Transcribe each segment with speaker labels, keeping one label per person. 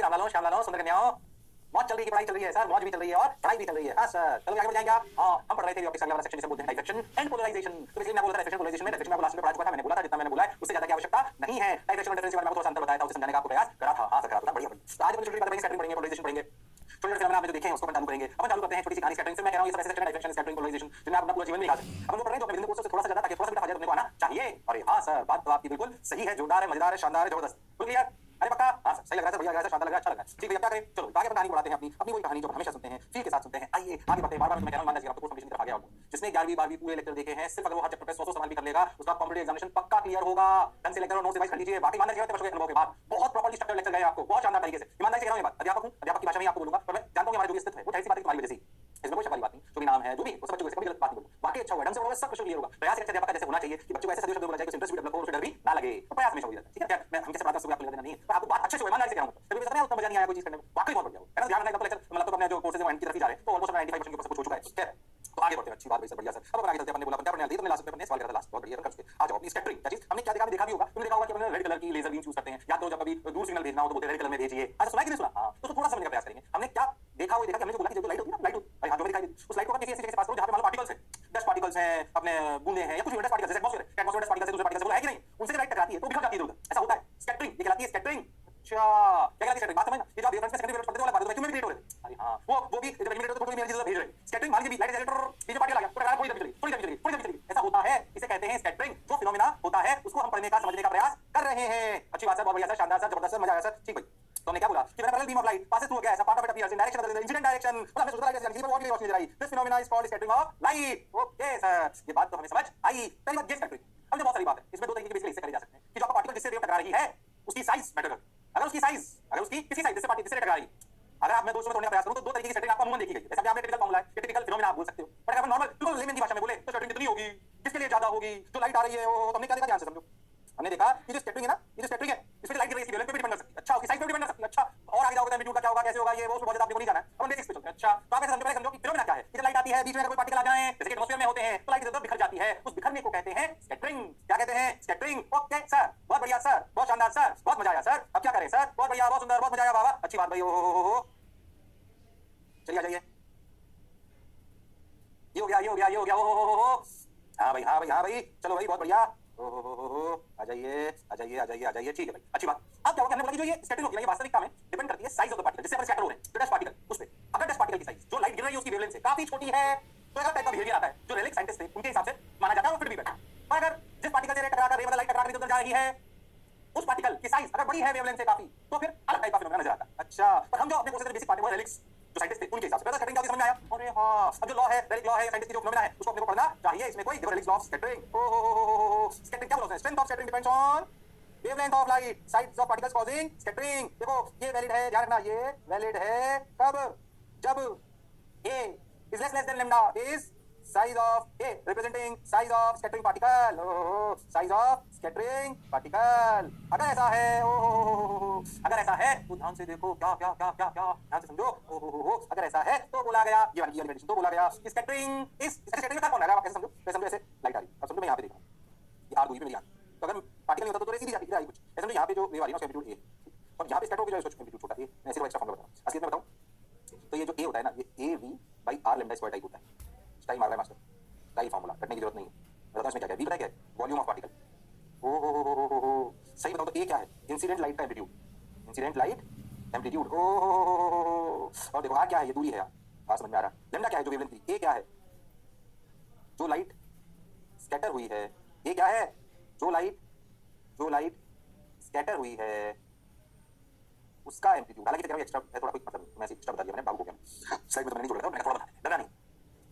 Speaker 1: रामलालों, श्यामलालों, सुंदर कन्याओं, मौज चल रही है, पढ़ाई चल रही है सर, मौज भी चल रही है और पढ़ाई भी चल रही है। हाँ सर, चलो आगे बढ़ जाएंगे आप। हाँ, हम पढ़ रहे थे अगला वाला सेक्शन जिसे बोलते हैं डाइफ्रैक्शन एंड पोलराइजेशन। तो इसलिए मैं बोल रहा था डाइफ्रैक्शन पोलराइजेशन में, डाइफ्रैक्शन में लास्ट में पढ़ा चुका था, मैंने बोला था जितना मैंने बोला है उससे ज्यादा की आवश्यकता नहीं है। डाइफ्रैक्शन और डिफरेंस के बारे में थोड़ा सा अंतर बताया था, उसे समझाने का आपको प्रयास करा था। हाँ सर, करा था, बढ़िया बढ़िया। आज हम छोटी बात स्कैटरिंग पढ़ेंगे, पोलराइजेशन पढ़ेंगे। छोटे फिल्म आपने जो देखे हैं उसको अपन चालू करेंगे। अपन चालू करते हैं छोटी सी कहानी स्कैटरिंग से। मैं कह रहा हूं ये सब ऐसे सेक्शन डाइफ्रैक्शन स्कैटरिंग पोलराइजेशन जिन्हें आप अपना पूरा जीवन में निकाल सकते हैं। अपन वो पढ़ रहे हैं तो अपने बिजनेस कोर्स से थोड़ा सा ज्यादा ताकि थोड़ा सा भी फायदा तुमको आना चाहिए। अरे हाँ सर, बात तो आपकी बिल्कुल सही है, जोरदार है, मजेदार है, शानदार है, जबरदस्त। बिल्कुल क्लियर? अरे पक्का? हाँ सर, सही लग रहा है सर, बढ़िया लग रहा है, शानदार लग रहा है, अच्छा लग रहा है। ठीक है, अब क्या करें? चलो आगे अपन कहानी बढ़ाते हैं अपनी अपनी वही कहानी जो हमेशा सुनते हैं, फील के साथ सुनते हैं। आइए आगे बढ़ते हैं। बार-बार मैं कह रहा हूं, मान लीजिए आपको कोर्स कंप्लीशन की तरफ आ गया हो, जिसने 11वीं 12वीं पूरे लेक्चर देखे हैं, सिर्फ अगर वो हर चैप्टर पे 100 सवाल भी कर लेगा, उसका कॉम्पिटिटिव एग्जामिनेशन पक्का क्लियर होगा। ढंग से लेक्चर और नोट्स रिवाइज कर लीजिए। बाकी मान लीजिए वर्षों के अनुभव के बाद बहुत प्रॉपर्ली स्ट्रक्चर्ड लेक्चर गए आपको, बहुत शानदार तरीके से। ईमानदारी से कह रहा हूं ये बात, अध्यापक हूं, अध्यापक की भाषा में आपको बोलूंगा, पर मैं जानता हूं हमारे जो भी अस्तित्व है वो जाहिर सी बात है तुम्हारी वजह से। इसमें कोई शक वाली बात नहीं, जो भी नाम है, जो भी वो सब बच्चों को कभी गलत बात नहीं बोलूं। बाकी अच्छा हुआ, ढंग से बोला, सब कुछ क्लियर होगा। प्रयास एक अध्यापक का जैसे होना चाहिए कि बच्चों को ऐसे सदैव बोला जाए कि इंटरेस्ट भी डेवलप हो, उसे डर भी ना लगे। तो प्रयास में हो जाता है, ठीक है? क्या मैं हम कैसे पढ़ाता हूं आपको लेना नहीं है, पर आपको बात अच्छे से ईमानदारी से कह रहा हूं। कभी पता नहीं उतना मजा नहीं आया कोई चीज करने में, वाकई बहुत बढ़िया हो है ना। ध्यान रखना तो लेक्चर मतलब तो अपने जो कोर्सेज है वो एंड की तरफ ही जा रहे हैं, तो ऑलमोस्ट 95% के ऊपर सब कुछ हो चुका है, ठीक है? तो आगे बढ़ते हैं, अच्छी बात भाई सर, बढ़िया सर। अब आगे चलते हैं, अपन ने बोला अपन क्या पढ़ने वाले थे, तुमने लास्ट में अपने सवाल करा था, लास्ट बहुत बढ़िया कर चुके। आ जाओ अपनी स्कैटरिंग क्या चीज हमने क्या देखा भी होगा, तुमने देखा होगा कि अपन रेड कलर की लेजर बीम यूज करते हैं, या तो जब कभी दूर सिग्नल भेजना हो तो बोलते हैं रेड कलर में भेजिए। अच्छा सुना कि नहीं सुना? हां, तो थोड़ा सा समझने का प्रयास करेंगे। हमने क्या देखा, वो देखा कि हमने जो बोला कि जो लाइट होती है ना, लाइट भाई हां जो दिखाई उस लाइट को किसी ऐसी जगह से पास करो जहां पे मान लो पार्टिकल्स हैं, डस्ट पार्टिकल्स हैं, अपने बूंदे हैं, या कुछ भी dust particles, atmosphere dust particles से दूसरे पार्टिकल्स से बोला है कि नहीं, उनसे लाइट टकराती है तो बिखर जाती है इधर-उधर, ऐसा होता है। स्कैटरिंग ये कहलाती है स्कैटरिंग। अच्छा, क्या कहलाती है स्कैटरिंग? बात समझना, ये जो आप वेवफ्रंट में सेकेंडरी वेवफ्रंट पढ़ते वाला बात है, वैक्यूम में क्रिएट हो रहे थे। अरे हां, वो भी जब इमिटेटर तो फोटो इमेज भेज रहे हैं। स्कैटरिंग मान लीजिए लाइट जनरेटर, ये जो पार्टिकल आ गया टकरा थोड़ी देर में चली गई, ऐसा होता है, इसे कहते हैं स्कैटरिंग। जो फिनोमेना होता है उसको हम पढ़ने का समझने का प्रयास कर रहे हैं। अच्छी बात सर, बहुत बढ़िया सर, शानदार सर, जबरदस्त सर, मजा आया सर। ठीक भाई, तो हमने क्या बोला कि parallel beam of light passes through a gas, a part of it appears in direction other than the incident direction। मतलब हमने सोचा था कि किसी पर रोशनी नजर आई, this phenomena is called scattering of light। Okay sir, ये बात तो हमें समझ आई। पहली बात ये स्कैटरिंग, अब जो बहुत सारी बात है, इसमें दो तरीके के बेसिकली हिस्से करे जा सकते हैं कि जो आपका पार्टिकल जिससे वेव टकरा रही है उसकी साइज मैटर करती है। अगर उसकी साइज, अगर उसकी किसी साइज जिससे पार्टिकल जिससे टकरा रही है, अगर आप मैं दोस्तों में तोड़ने का प्रयास करूं तो दो तरीके की स्कैटरिंग आपको अमूमन देखी गई है। जैसे आपने टिपिकल फॉर्मूला है, ये टिपिकल फिनोमेना आप बोल सकते हो, पर अगर नॉर्मल बिल्कुल लेमन की भाषा में बोले तो स्कैटरिंग कितनी होगी, किसके लिए ज्यादा होगी, जो लाइट आ रही है वो हमने क्या देखा, ध्यान से समझो। हमने देखा कि जो स्कैटरिंग है ना, ये जो स्कैटरिंग है इसमें लाइट गिर रही है, वेवलेंथ पे भी डिपेंड कर सकती है। अच्छा, उसकी साइज पे भी डिपेंड कर सकती है। अच्छा, और आगे जाओगे तो एम्पलीट्यूड का क्या होगा, कैसे होगा, ये वो बहुत ज्यादा आपको नहीं जाना है, अपन बेसिक्स पे चलते हैं। अच्छा, तो आप ऐसे समझो, पहले समझो कि फिनोमेना क्या है। ये लाइट आती है, बीच में अगर कोई पार्टिकल आ जाए, जैसे कि एटमॉस्फेयर में होते हैं, तो लाइट इधर-उधर बिखर जाती है, उस बिखरने को कहते हैं स्कैटरिंग। क्या कहते हैं? स्कैटरिंग। ओके सर, बहुत बढ़िया सर, बहुत शानदार सर, बहुत मजा आया सर। अब क्या करें सर? बहुत बढ़िया, बहुत सुंदर, बहुत मजा आया, वाह वाह, अच्छी बात भाई। ओ चलिए आ जाइए, ये हो गया, ये हो गया, ये हो गया। ओ हाँ भाई, हाँ भाई, हाँ भाई, चलो भाई, बहुत बढ़िया। आ जाइए, आ जाइए, आ जाइए, आ जाइए, ठीक है भाई, अच्छी बात। अब क्या होगा, हमने बोला कि जो ये स्कैटरिंग होती है, ये वास्तविकता में डिपेंड करती है साइज ऑफ द पार्टिकल जिससे अपन स्कैटर हो रहे हैं, जो डस्ट पार्टिकल उस पे। अगर डस्ट पार्टिकल की साइज जो लाइट गिर रही है उसकी वेवलेंथ से काफी छोटी है तो एक टाइप का बिहेवियर आता है जो रेलिक साइंटिस्ट थे उनके हिसाब से माना जाता है, वो फिट भी बैठा। पर अगर जिस पार्टिकल से रे टकरा कर रे मतलब लाइट टकरा कर इधर जा रही है, उस पार्टिकल की साइज अगर बड़ी है वेवलेंथ से काफी, तो फिर अलग टाइप का फिनोमेना नजर आता है। अच्छा, पर हम जो अपने कोर्स से बेसिक पार्ट है रेलिक्स जो साइंटिस्ट थे उनके हिसाब से पहले स्कैटरिंग का समझ में आया। अरे हां, अब जो लॉ है, रेलिक लॉ है, साइंटिस्ट की जो फिनोमेना है उसको अपने को पढ़ना चाहिए। इसमें कोई Rayleigh's law of scattering. Oh scattering क्या बोलते हैं? Strength of scattering depends on wavelength of light, size of particles causing scattering. देखो ये वैलिड है, ध्यान रखना, ये वैलिड है कब? जब a is less than lambda is size of a representing size of scattering particle। size of scattering particle अगर ऐसा है, अगर ऐसा है तो ध्यान से देखो, क्या क्या क्या क्या क्या, ध्यान से समझो। अगर ऐसा है तो बोला गया, ये वाली एलिमेंटेशन तो बोला गया स्कैटरिंग इस स्कैटरिंग का कौन है? आप कैसे समझो? कैसे समझो? ऐसे लाइट आ रही, अब समझो मैं यहां पे देख रहा हूं, ये आर दूरी पे मेरी आंख, तो अगर पार्टिकल नहीं होता तो सीधी जाती है कुछ ऐसे। समझो यहां पे जो वेव आ रही है उसका एम्पलीट्यूड a, और यहां पे स्कैटर होगी जो इसका एम्पलीट्यूड छोटा a। मैं इसे एक्स्ट्रा फॉर्मूला बताऊं, असलियत में बताऊं तो ये जो a होता है ना, ये a v by r lambda square type होता है। टाइम आ रहा है मास्टर, टाइम फार्मूला रटने की जरूरत नहीं है। बताओ इसमें क्या क्या है? v पता है क्या है? Volume of particle. ओ सही बताओ तो a क्या है? इंसिडेंट लाइट का एम्पलीट्यूड, इंसिडेंट लाइट एम्पलीट्यूड। और देखो r क्या है? ये दूरी है यार, बात समझ में आ रहा है। लैम्डा क्या है? जो वेवलेंथ थी। a क्या है? जो लाइट स्कैटर हुई है। a क्या है? जो लाइट स्कैटर हुई है उसका एम्पलीट्यूड। हालांकि क्या एक्स्ट्रा है, थोड़ा कुछ मतलब मैं एक्स्ट्रा बता दिया मैंने, बाबू को क्या स्लाइड में तो मैंने नहीं जोड़ा था, मैंने थोड़ा बता डरा नहीं।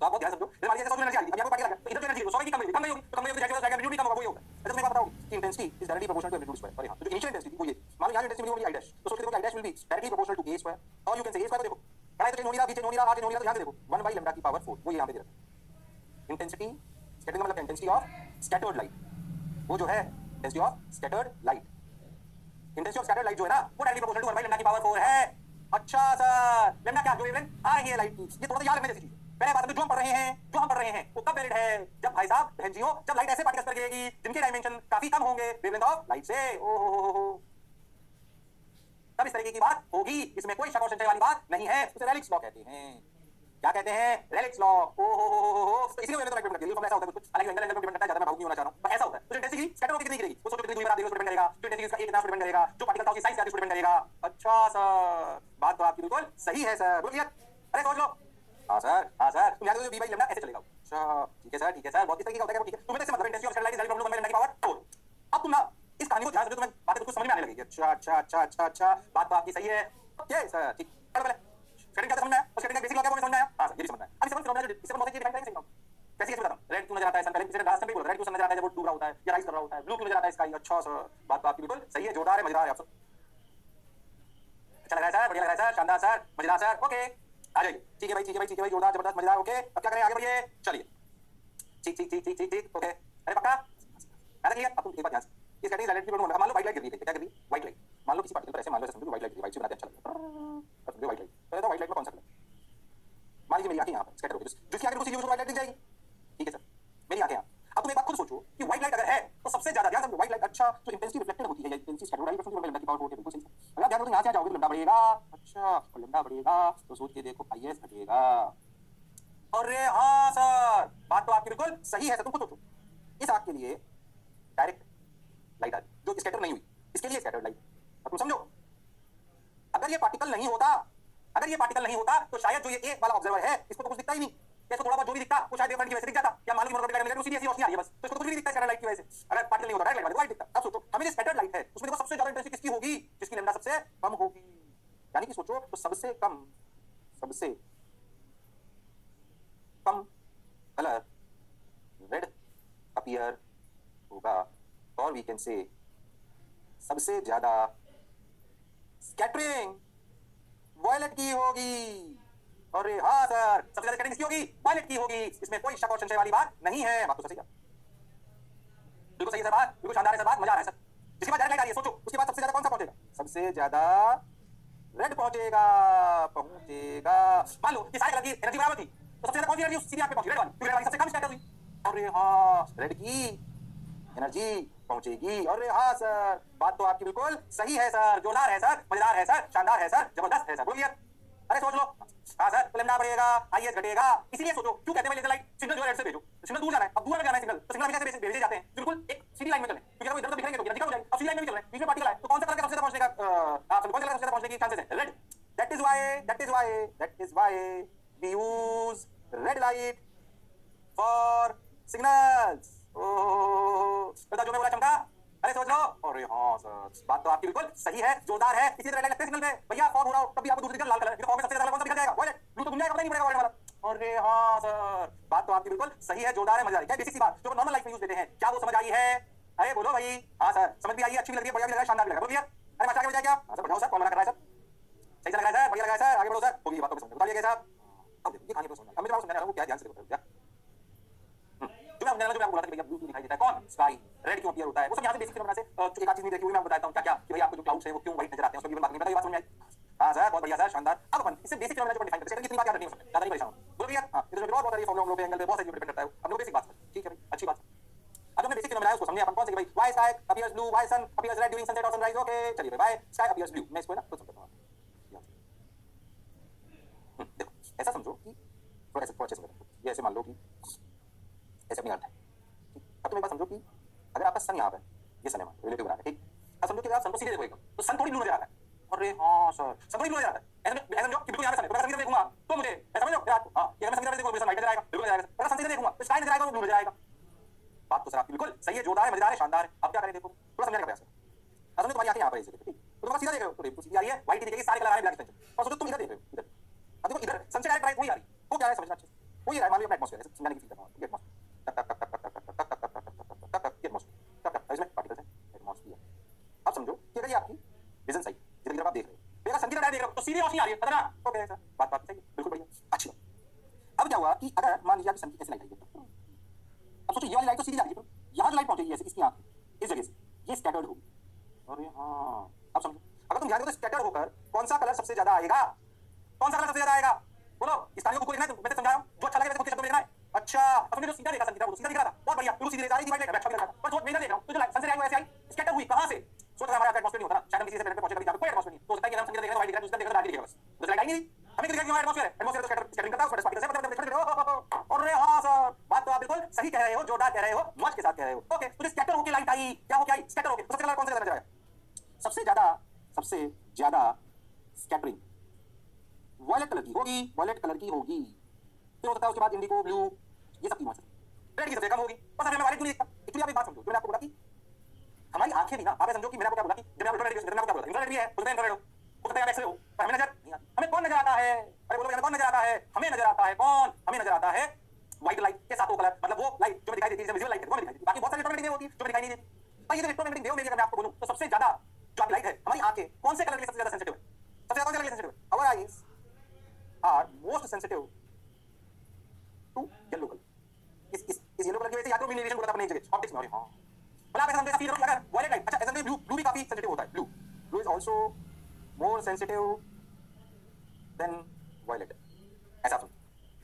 Speaker 1: तो आप बहुत ध्यान समझो, जैसे मान लीजिए 100 एनर्जी आ रही है, अब यहाँ पे पार्टिकल लगा तो इधर जो एनर्जी है 100 की कम होगी, तो कम होगी जाएगा एम्पलीट्यूड भी कम होगा, वही होगा। अच्छा तुम्हें बताओ कि intensity is directly proportional to amplitude square. और हां, तो जो इनिशियल इंटेंसिटी वो ये मान लो यहाँ इंटेंसिटी मिली आई डैश, तो सोच के देखो I dash will be directly proportional to a square, और you can say a square. देखो पढ़ाई तो चेंज हो नहीं रहा, बीच चेंज हो नहीं रहा, आगे चेंज हो नहीं रहा, तो यहाँ से देखो 1 by लैम्डा की पावर 4, वो यहाँ पे दे रखा है। इंटेंसिटी स्कैटरिंग का मतलब इंटेंसिटी ऑफ स्कैटर्ड लाइट, वो जो है intensity of scattered light, intensity of scattered light जो है ना वो directly proportional to 1 by lambda की पावर 4 है। अच्छा सर, लैम्डा क्या? जो वेवलेंथ आ रही है लाइट की, ये थोड़ा सा याद रखने जैसी चीज है। पहले बात जो हम पढ़ रहे हैं वो कब वैलिड है? जब भाई साहब बहन जी हो, जब लाइट ऐसे पार्टिकल्स पर गिरेगी जिनके डायमेंशन काफी कम होंगे वेवलेंथ ऑफ लाइट से। तब इस तरीके की बात होगी, इसमें कोई शक और संशय वाली बात नहीं है। उसे रेलिक्स लॉ कहते हैं। क्या कहते हैं? Relics law. ओ हो, तो इसीलिए मैंने तो राइट कर दिया। ऐसा होता है कुछ, हालांकि एंगल एंगल डिपेंड करता है, ज्यादा मैं भावुक नहीं होना चाह रहा हूं, पर ऐसा होता है। तो इंटेंसिटी स्कैटर होकर कितनी गिरेगी, वो सोचो कितनी दूरी पर आप देख रहे हो, डिपेंड करेगा। जो इंटेंसिटी उसका एक इतना डिपेंड करेगा, जो पार्टिकल का उसकी साइज क्या है डिपेंड करेगा। अच्छा सर, बात तो आपकी बिल्कुल सही है सर, बोलिए। अरे सोच लो। हाँ सर, हाँ सर, तुम याद हो v बाई लैम्डा ऐसे चलेगा। अच्छा ठीक है सर, ठीक है सर, बहुत इस तरीके का होता है, ठीक है। तुम्हें तो इससे मतलब intensity of scatter light is equal to lambda की पावर 4। अब तुम ना इस कहानी को ध्यान से तुम्हें बातें कुछ समझ में आने लगेगी। अच्छा अच्छा अच्छा अच्छा अच्छा, बात तो आपकी सही है। ओके सर, ठीक। पहले स्केटिंग क्या समझना है, और स्केटिंग का बेसिक लॉ क्या है वो समझना है। हां सर, ये भी समझना है। अब इससे फिनोमेना इससे बहुत चीजें डिफाइन करेंगे, समझाऊं कैसे कैसे बताऊं। रेड क्यों नजर आता है सन, पहले किसी ने लास्ट में भी बोला रेड क्यों नजर आता है जब वो डूब रहा होता है या राइज कर रहा होता है। ब्लू क्यों नजर आता है स्काई। अच्छा सर, बात तो आपकी बिल्कुल सही है, जोरदार है, मजेदार है। आप सब अच्छा लग रहा है सर, बढ़िया लग रहा है सर, शानदार सर, मजेदार सर। ओके आ जाइए। ठीक है भाई, ठीक है भाई, ठीक है भाई, जोरदार जबरदस्त मजेदार। ओके अब क्या करें, आगे बढ़िए, चलिए। ठीक ठीक ठीक ठीक ठीक ठीक, ओके। अरे पक्का याद रखिए। अब तुम एक बात ध्यान से, इस कैटेगरी लाइट की प्रॉब्लम है। मान लो व्हाइट लाइट गिर रही है, क्या गिर रही है? White light. मान लो किसी पार्टिकल पर ऐसे, मान लो ऐसे समझो व्हाइट लाइट गिर रही है, व्हाइट से बनाते हैं, अच्छा लगता है। अब समझो व्हाइट लाइट, पहले तो व्हाइट लाइट में कौन सा कलर, मान लीजिए मेरी आंखें यहाँ पर स्कैटर हो गई, जिसकी आगे दूसरी व्हाइट लाइट दिख जाएगी। ठीक है सर, मेरी आंखें यहाँ। अब तुम एक बात खुद सोचो कि व्हाइट लाइट अगर है तो सबसे ज्यादा ध्यान समझो, व्हाइट लाइट अच्छा जो इंटेंसिटी रिफ्लेक्टेड होती है या इंटेंसिटी स्कैटर वाली परसेंट लैम्डा की पावर 4 है, बिल्कुल सही सर। अगर आप ध्यान दो यहाँ से जाओगे तो लैम्डा बढ़ेगा। अच्छा, और लैम्डा बढ़ेगा तो सोच के देखो आईएस घटेगा। अरे हाँ सर, बात तो आपकी बिल्कुल सही है सर। तुम खुद सोचो, इस आग के लिए डायरेक्ट लाइट आ रही जो स्कैटर नहीं हुई, इसके लिए स्कैटर्ड लाइट। अब तुम समझो, अगर ये पार्टिकल नहीं होता, अगर ये पार्टिकल नहीं होता तो शायद जो ये ए वाला ऑब्जर्वर है इसको तो कुछ दिखता ही नहीं, इसको थोड़ा बहुत जो भी दिखता वो शायद वेवफ्रंट की वजह से दिख जाता। या मान लीजिए मोनोक्रोमेटिक लाइट मिल गई, उसी ऐसी रोशनी आ रही है बस, तो इसको तो कुछ भी नहीं दिखता स्कैटर्ड लाइट की वजह से। अगर पार्टिकल नहीं होता डायरेक्ट लाइट वाइट दिखता। अब सोचो हमें जो स्कैटर्ड लाइट है उसमें देखो सबसे ज्यादा इंटेंसिटी किसकी होगी, जिसकी लैम्डा सबसे कम होगी। यानी कि सोचो तो सबसे कम कलर रेड अपीयर होगा, और वी कैन से सबसे ज्यादा स्कैटरिंग वायलेट की होगी। अरे हाँ सर, सबसे ज्यादा स्कैटरिंग किसकी होगी? वायलेट की होगी, इसमें कोई शक और संशय वाली बात नहीं है। बात तो सही है, बिल्कुल सही है सर, बात बिल्कुल शानदार है सर, बात मजा आ रहा है सर। जिसके बाद डायरेक्ट लाइट आ रही है, सोचो उसके बाद सबसे ज्यादा कौन सा पहुंचेगा? सबसे ज्यादा रेड पहुंचेगा। मान लो कि सारे कलर की एनर्जी बराबर थी, तो सबसे ज्यादा कौन सी एनर्जी सीधे आप पे पहुंची? रेड वाली, क्योंकि रेड वाली सबसे कम स्कैटर हुई। अरे हाँ, रेड की एनर्जी पहुंचेगी। अरे हाँ सर, बात तो आपकी बिल्कुल सही है सर, जोरदार है सर, मजेदार है सर, शानदार है सर, जबरदस्त है सर, बोलिए। अरे सोच लो। हाँ सर, लैम्डा बढ़ेगा, आईएस घटेगा। इसीलिए सोचो, क्यों कहते हैं लेजर लाइट सिग्नल जो है रेड से भेजो, तो सिग्नल दूर जाना है। अब दूर जाना है सिग्नल, तो सिग्नल हमेशा से भेजे जाते हैं बिल्कुल एक सीधी लाइन में चलें, क्योंकि अगर इधर तो दिखेंगे तो एनर्जी कम हो जाएगी। अब सीधी लाइन में भी चल रहे हैं, बीच में पार्टिकल है, तो कौन सा कलर का सबसे ज्यादा पहुंचने का आप कौन सा कलर सबसे ज्यादा पहुंचने की चांसेस है? Red. That is why we use red light for signals. Oh, जो मैं बोला चमका? अरे सोच लो। अरे हाँ सर, बात तो आपकी बिल्कुल सही है, जोरदार है। इसी तरह लगते सिग्नल में भैया फॉग हो रहा हो तब भी आपको दूसरी तरफ लाल कलर, फॉग में सबसे ज्यादा कौन सा दिखा जाएगा? वायलेट। ब्लू तो दुनिया का पता नहीं पड़ेगा वायलेट वाला। अरे हाँ सर, बात तो आपकी बिल्कुल सही है, जोरदार है, मजा आ रही है। बेसिक सी बात जो नॉर्मल लाइफ में यूज देते हैं, क्या वो समझ आई है? अरे बोलो भाई। हाँ सर, समझ भी आई है, अच्छी भी लग रही है, बढ़िया भी लग रहा है, शानदार भी लग रहा है, बोलिए। अरे मास्टर आगे बढ़ जाए क्या? हाँ सर बढ़ाओ सर, कौन मना कर रहा है सर? सही से लग रहा है सर, बढ़िया लग रहा है सर, आगे बढ़ो सर, होगी बात तो समझ बताइए कैसा। अब देखिए कहानी को समझना, अब मैं आपको समझाना रहा हूँ क्या, ध्यान से देखो क्या जो मैं आपको बोला था कि भैया ब्लू क्यों दिखाई देता है, कौन? स्काई। रेड क्यों अपीयर होता है, वो सब यहाँ से बेसिक फिनोमेना से एक आध चीज नहीं देखी हुई मैं आपको बताता हूँ क्या क्या, कि भाई आपको जो क्लाउड्स है वो क्यों व्हाइट नजर आते हैं, उसको भी बात नहीं पता, ये बात समझ में आई? हाँ सर, बहुत बढ़िया सर, शानदार। अब अपन इससे बेसिक फिनोमेना जो डिफाइन करते हैं, कितनी बात याद रखनी है, ज्यादा नहीं परेशान हो बोलो भैया। हाँ, ये तो बहुत सारी फॉर्मूला पे एंगल पे बहुत सारी डिपेंड करता है, अब लोग बेसिक बात समझ, ठीक है भाई, अच्छी बात। अब हमने बेसिक फिनोमेना उसको समझे अपन, कौन से कि भाई why sky appears blue, why sun appears red during sunset और सनराइज। ओके चलिए भाई, व्हाई स्काई अपीयर्स ब्लू, मैं इसको ना खुद समझाता हूँ। देखो ऐसा समझो कि थोड़ा ऐसे अच्छे समझो, ये ऐसे मान लो कि ऐसे अपनी अर्थ है। अब तुम एक बात समझो कि अगर आपका सन यहाँ पे, ये सन है रिलेटिव बना है, ठीक। अब समझो कि आप सन को सीधे देखो एकदम, तो सन थोड़ी ब्लू नजर आ रहा है। अरे हाँ सर, सन थोड़ी ब्लू नजर आ रहा है। ऐसा समझो कि बिल्कुल यहाँ पे सन है, तो मैं सन की तरफ देखूंगा तो मुझे ऐसा समझो यार, हां ये मैं सन की तरफ देखूंगा मुझे सन व्हाइट नजर आएगा, बिल्कुल नजर आएगा। अगर सन की तरफ देखूंगा तो स्काई नजर आएगा, वो ब्लू नजर आएगा। बात तो सर आपकी बिल्कुल सही है, जोरदार है, मजेदार है, शानदार है। अब क्या करें, देखो थोड़ा समझने का प्रयास करो। अब तुम्हारी आंखें यहाँ पर ऐसे देखो, ठीक, तो तुम सीधा देख रहे हो तो बिल्कुल सीधी आ रही है, व्हाइट दिखेगी, सारे कलर आ रहे हैं ब्लैक एक्सटेंशन। और सोचो तुम इधर देख रहे हो, इधर अब देखो इधर सन से डायरेक्ट राइट वही आ रही है, वो क्या है समझना अच्छे से, वो ये है मान लो अपना एटमॉस्फेयर है, समझाने की चीज कर रहा हूं, एटमॉस्फेयर इसमें पार्टिकल्स हैं, एटमॉस्फेयर। अब समझो कि अगर ये आपकी विजन साइड जिधर की तरफ आप देख रहे हो, तो अगर सन की तरफ देख रहे हो तो सीधी रोशनी आ रही है, पता ना? ओके सर, बात सही है, बिल्कुल बढ़िया, अच्छी बात। अब क्या हुआ कि अगर मान लीजिए आपकी सन की ऐसे लाइट आई है, अब सोचो ये वाली लाइट तो सीधी जा रही है, तो यहाँ जो लाइट पहुंचेगी ऐसे इसकी आंख इस जगह से, ये स्कैटर्ड होगी। अरे हाँ, अब समझो अगर तुम ध्यान दो तो स्कैटर होकर कौन सा कलर सबसे ज्यादा आएगा? कौन सा कलर सबसे ज्यादा आएगा? बोलो, इस कहानी को खुद लिखना है, मैं समझा रहा हूँ, जो अच्छा लगे खुद के शब्दों में लिखना है। अच्छा, अब तुमने जो सीधा देखा सन की तरफ, सीधा दिख रहा था, बहुत बढ़िया, बिल्कुल सीधी रेखा आ रही थी, व्हाइट लाइट अच्छा भी लग रहा था। पर जो मैं देख रहा हूँ तो जो सन से आई वो ऐसे आई, स्कैटर हुई कहां से? सोच रहा हमारा एटमॉस्फेयर नहीं होता ना, शायद हम किसी से पहले पहुंचे, कभी कोई एटमॉस्फेयर नहीं, तो होता है कि यूज कर देगा तो डार्क दिखेगा बस, तो लाइट आएगी नहीं। हमें दिखेगा कि एटमॉस्फेयर है, एटमॉस्फेयर तो स्कैटरिंग करता है, उसमें पार्टिकल्स है। और हाँ सर, बात तो आप बिल्कुल सही कह रहे हो, जोरदार कह रहे हो, मौज के साथ कह रहे हो। ओके, तो स्कैटर होके लाइट आई, क्या हो, क्या आई, स्कैटर होके, तो सबसे कलर कौन सा नजर आएगा? सबसे ज्यादा स्कैटरिंग वॉयलेट कलर की होगी, वॉयलेट कलर की होगी। फिर हो सकता है उसके बाद इंडिगो, ब्लू, ये सब तीनों से रेड की सबसे कम होगी। और सर मैं वॉयलेट क्यों नहीं देखता? एक्चुअली आप एक बात समझो, मैंने आपको बोला कि हमारी आंखें भी ना, आप समझो कि मैंने आपको क्या बोला कि जब मैं अल्ट्रावायलेट यूज करता हूं, मैंने आपको क्या बोला, इंफ्रारेड भी है, उसमें इंफ्रारेड हो सकता है एक्स-रे हो, पर हमें नजर नहीं आता। हमें कौन नजर आता है? अरे बोलो, हमें कौन नजर आता है? हमें नजर आता है कौन? हमें नजर आता है व्हाइट लाइट के सातों कलर, मतलब वो लाइट जो दिखाई देती है, विजुअल लाइट है, वो दिखाई देती है। बाकी बहुत सारी इलेक्ट्रोमैग्नेटिक वेव होती है जो दिखाई नहीं देती। और ये जो इलेक्ट्रोमैग्नेटिक वेव में अगर मैं आपको बोलूं तो सबसे ज्यादा जो आपकी लाइट है, हमारी आंखें कौन से कलर के लिए सबसे ज्यादा सेंसिटिव है? सबसे ज्यादा कौन से कलर के लिए सेंसिटिव है? Our eyes are most sensitive to yellow colour. इस येलो कलर की वजह से याद करो, मिनिमेशन होता है अपने एक जगह ऑप्टिक्स में। हाँ, मतलब आप ऐसा समझो फील करो अगर वॉयलेट लाइट, अच्छा ऐसा ब्लू, ब्लू भी काफी सेंसिटिव होता है। Blue is also more sensitive than violet, ऐसा समझो।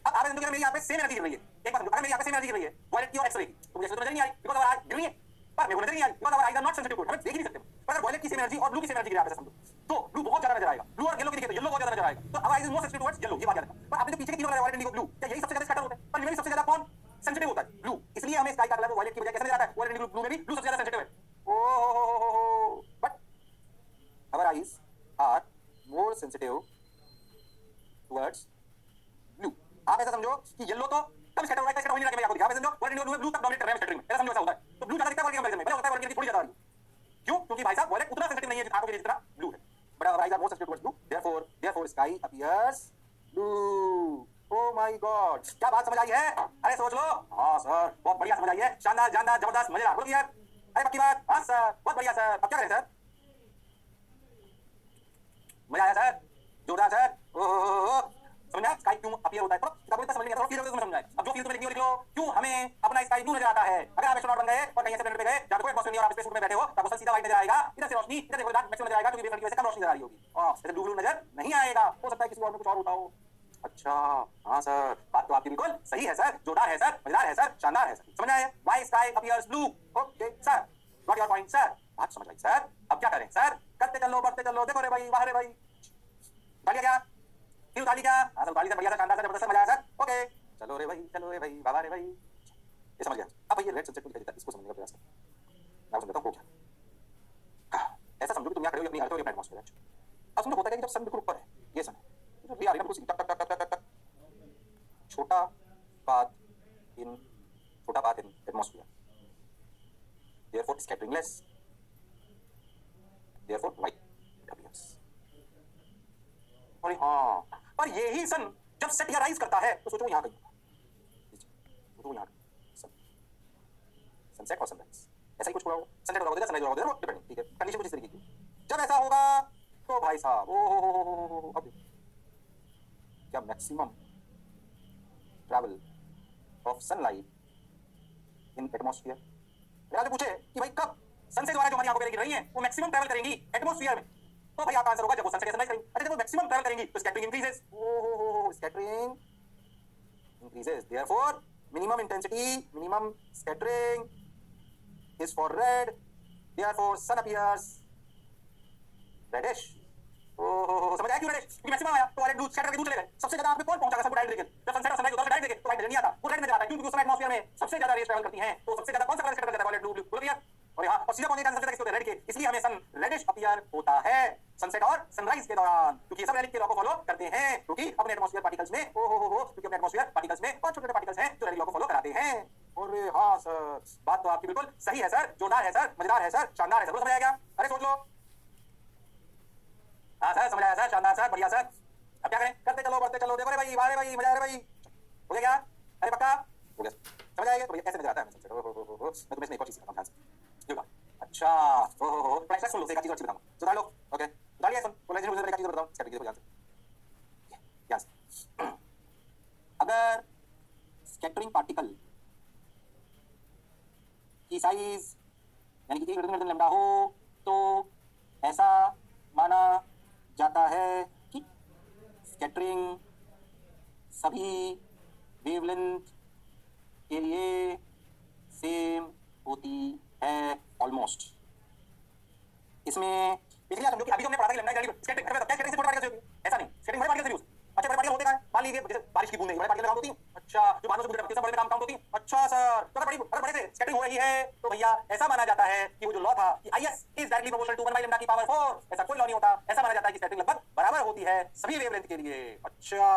Speaker 1: अब आप समझो कि मेरी यहाँ पे सेम एनर्जी गिर रही है, एक बात समझो, अगर मेरी यहाँ पे सेम एनर्जी गिर रही है वॉयलेट की और एक्स रे की, तो मुझे नजर नहीं आ रही बिकॉज़ आवर आई गिर रही है, पर मेरे को नजर नहीं आ रही because our eyes are not sensitive to it, हम देख ही नहीं सकते। पर अगर वॉयलेट की सेम एनर्जी और ब्लू की सेम एनर्जी गिरे, आप ऐसा समझो, तो ब्लू बहुत ज्यादा नजर आएगा, ब्लू और येलो की दिखे तो येलो बहुत ज्यादा नजर आएगा, तो our eyes is more sensitive towards yellow, ये बात याद रखना। पर आपने जो पीछे के तीनों कलर वॉयलेट, इंडिगो, ब्लू, क्या यही सबसे ज्यादा स्कैटर होता है? पर इनमें सबसे ज्यादा कौन सेंसिटिव होता है? ब्लू। इसलिए हमें स्काई का कलर वॉयलेट की बजाय कैसे नजर आता है? वॉयलेट, इंडिगो, ब्लू में भी ब्लू सबसे ज्यादा सेंसिटिव है। Oh, but our eyes are more sensitive towards blue. आप ऐसा समझो कि येलो तो तब स्कैटर हो रहा है, स्कैटर होने लगे, मैं आपको दिखा, मैं समझो वॉयलेट, इंडिगो, ब्लू तब डोमिनेट कर रहे हैं स्कैटरिंग में, ऐसा समझो, ऐसा होता है। तो ब्लू ज्यादा दिखता है वॉयलेट के कंपैरिजन में, भले होता है वॉयलेट की थोड़ी ज्यादा आ रही है। क्यों? क्योंकि भाई साहब वॉयलेट उतना सेंसिटिव नहीं है आंखों के लिए जितना ब्लू है। But our eyes are more sensitive towards blue, therefore sky appears blue. Oh my god, क्या बात समझ आई है? अरे सोच लो। हाँ सर, बहुत बढ़िया समझ आई है, शानदार, जानदार, जबरदस्त, मजेदार, बोलो यार। अरे पक्की बात? हाँ सर, बहुत बढ़िया सर। अब क्या करें सर? मजा आया सर, जोरदार सर। ओह, समझ आया स्काई क्यों अपीयर होता है? थोड़ा किताबों में समझ नहीं आता, फील करके समझ आए। अब जो फील तुम्हें लिख लो, क्यों हमें अपना स्काई ब्लू नजर आता है? अगर आप एस्ट्रोनॉट बन गए और कहीं ऐसे प्लेनेट पे गए जहां कोई एटमॉस्फेयर नहीं और आप स्पेस सूट में बैठे हो, तो आपको सन सीधा व्हाइट नजर आएगा, इधर से रोशनी, इधर देखो डार्क मैक्सिमम नजर आएगा, क्योंकि बेसन की वजह से कम रोशनी नजर आ रही होगी। जैसे ब्लू ब्लू नजर नहीं आएगा, हो सकता है किसी और में कुछ और होता हो। अच्छा, हाँ सर, बात तो आपकी बिल्कुल सही है सर, जोरदार है सर, मजेदार है सर, शानदार है सर, समझ आए? Why sky appears blue. Okay sir, got your point sir, बात समझ आई सर। अब क्या करें सर? करते चलो, बढ़ते चलो, देखो रे भाई, वाह रे भाई, उतार लिया क्या? फिर उतार ली क्या? हाँ सर, उतार ली सर, बढ़िया सर, शानदार सर, जबरदस्त, मजा आया सर। ओके, चलो रे भाई, चलो रे भाई, बाबा रे भाई, ये समझ गया। अब भाई ये रेड सब्जेक्ट को दिखाई देता है, इसको समझने का प्रयास करो। मैं समझाता हूँ क्या। हाँ, ऐसा समझो कि तुम यहाँ खड़े हो अपनी अर्थ और अपना एटमॉस्फेयर है। अब समझो होता है कि जब सन बिल्कुल ऊपर है, ये सन है, तो भी आ रही है बिल्कुल टक टक टक टक टक टक, छोटा पाथ इन atmosphere, therefore scattering less, therefore light appears. और हाँ, पर यही सन जब सेट या राइज करता है तो सोचो यहाँ कहीं, सोचो यहाँ सनसेट और सनराइज ऐसा ही कुछ हुआ हो, सनसेट हो रहा होगा, सनराइज हो रहा होगा, डिपेंडिंग, ठीक है, कंडीशन कुछ इस तरीके की। जब ऐसा होगा तो भाई साहब, ओ हो, अब क्या maximum travel of sunlight in atmosphere. अगर आपसे पूछे कि भाई कब सन से द्वारा जो हमारी आंखों पे गिर रही हैं वो मैक्सिमम ट्रैवल करेंगी एटमॉस्फेयर में, तो भाई आपका आंसर होगा जब वो सन से सनराइज करेंगी। अरे जब वो मैक्सिमम ट्रैवल करेंगी तो scattering increases, O scattering increases, therefore minimum intensity, minimum scattering is for red, therefore sun appears reddish। ओह, समझ आया क्यों रेडिश? क्योंकि मैक्सिमम आया तो वायलेट ब्लू स्कैटर के दूर चले गए। सबसे ज्यादा आप में कौन पहुंचागा सबको डायरेक्ट देखे? जब सनसेट और सनराइज होता है डायरेक्ट देखे तो वाइट नजर नहीं आता, वो रेड नजर आता है, क्योंकि उस समय एटमॉस्फेयर में सबसे ज्यादा रेस ट्रैवल करती हैं, तो सबसे ज्यादा कौन सा कलर स्कैटर करता है? वायलेट, ब्लू, बोल दिया। और यहाँ और सीधा पहुंचने का सबसे ज्यादा किसको? रेड के, इसलिए हमें सन रेडिश अपीयर होता है सनसेट और सनराइज के दौरान, क्योंकि ये सब रेडिश के लॉ को फॉलो करते हैं, क्योंकि अपने एटमॉस्फेयर पार्टिकल्स में, ओ क्योंकि अपने एटमॉस्फेयर पार्टिकल्स में और छोटे-छोटे पार्टिकल्स हैं जो रेडिश लॉ को फॉलो कराते हैं। अरे हाँ सर, बात तो आपकी बिल्कुल सही है सर, जोरदार है सर, मजेदार है सर, शानदार है सर, समझ आया क्या? अरे सोच लो। हाँ सर, समझ आया सर, शानदार सर, बढ़िया सर। अब क्या करें? करते चलो, बढ़ते चलो, देखो रे भाई, वाह रे भाई, मजा आ रहा है भाई। हो गया क्या? अरे पक्का हो गया, समझ आएगा? तो ऐसे नजर आता है मैं तुम्हें इसमें एक और चीज सिखाता हूँ, ध्यान से। ये बात अच्छा, हो थोड़ा एक्स्ट्रा सुन लो, एक चीज और चीज बताऊंगा, सुना लो। ओके, सुना लिया, सुन पोलराइजेशन मुझे एक चीज बताऊं, स्कैटरिंग देखो ध्यान से। अगर स्कैटरिंग पार्टिकल की साइज यानी कि 1 लैम्डा हो तो ऐसा माना जाता है कि स्कैटरिंग सभी वेवलेंथ के लिए सेम होती है ऑलमोस्ट। इसमें इसलिए समझो कि अभी जो हमने पढ़ा था लेमनाइट जनरली स्कैटरिंग क्या स्कैटरिंग से छोटे पार्टिकल्स होगी ऐसा नहीं स्कैटरिंग बड़े पार्टिकल्स यूज अच्छा बड़े पार्टिकल होते हैं मान लीजिए जैसे बारिश की बूंदें बड़े पार्टिकल काउंट होती हैं अच्छा जो बादलों से गुजरे पत्ते सब बड़े में काउंट होती हैं अच्छा सर तो अगर बड़ी अगर बड़े से स्कैटरिंग हो रही है तो भैया ऐसा माना जाता है कि वो जो लॉ था कि IS is directly proportional to 1 by lambda की पावर 4 ऐसा कोई लॉ नहीं होता ऐसा माना जाता है कि स्कैटरिंग लगभग बराबर होती है सभी वेवलेंथ के लिए अच्छा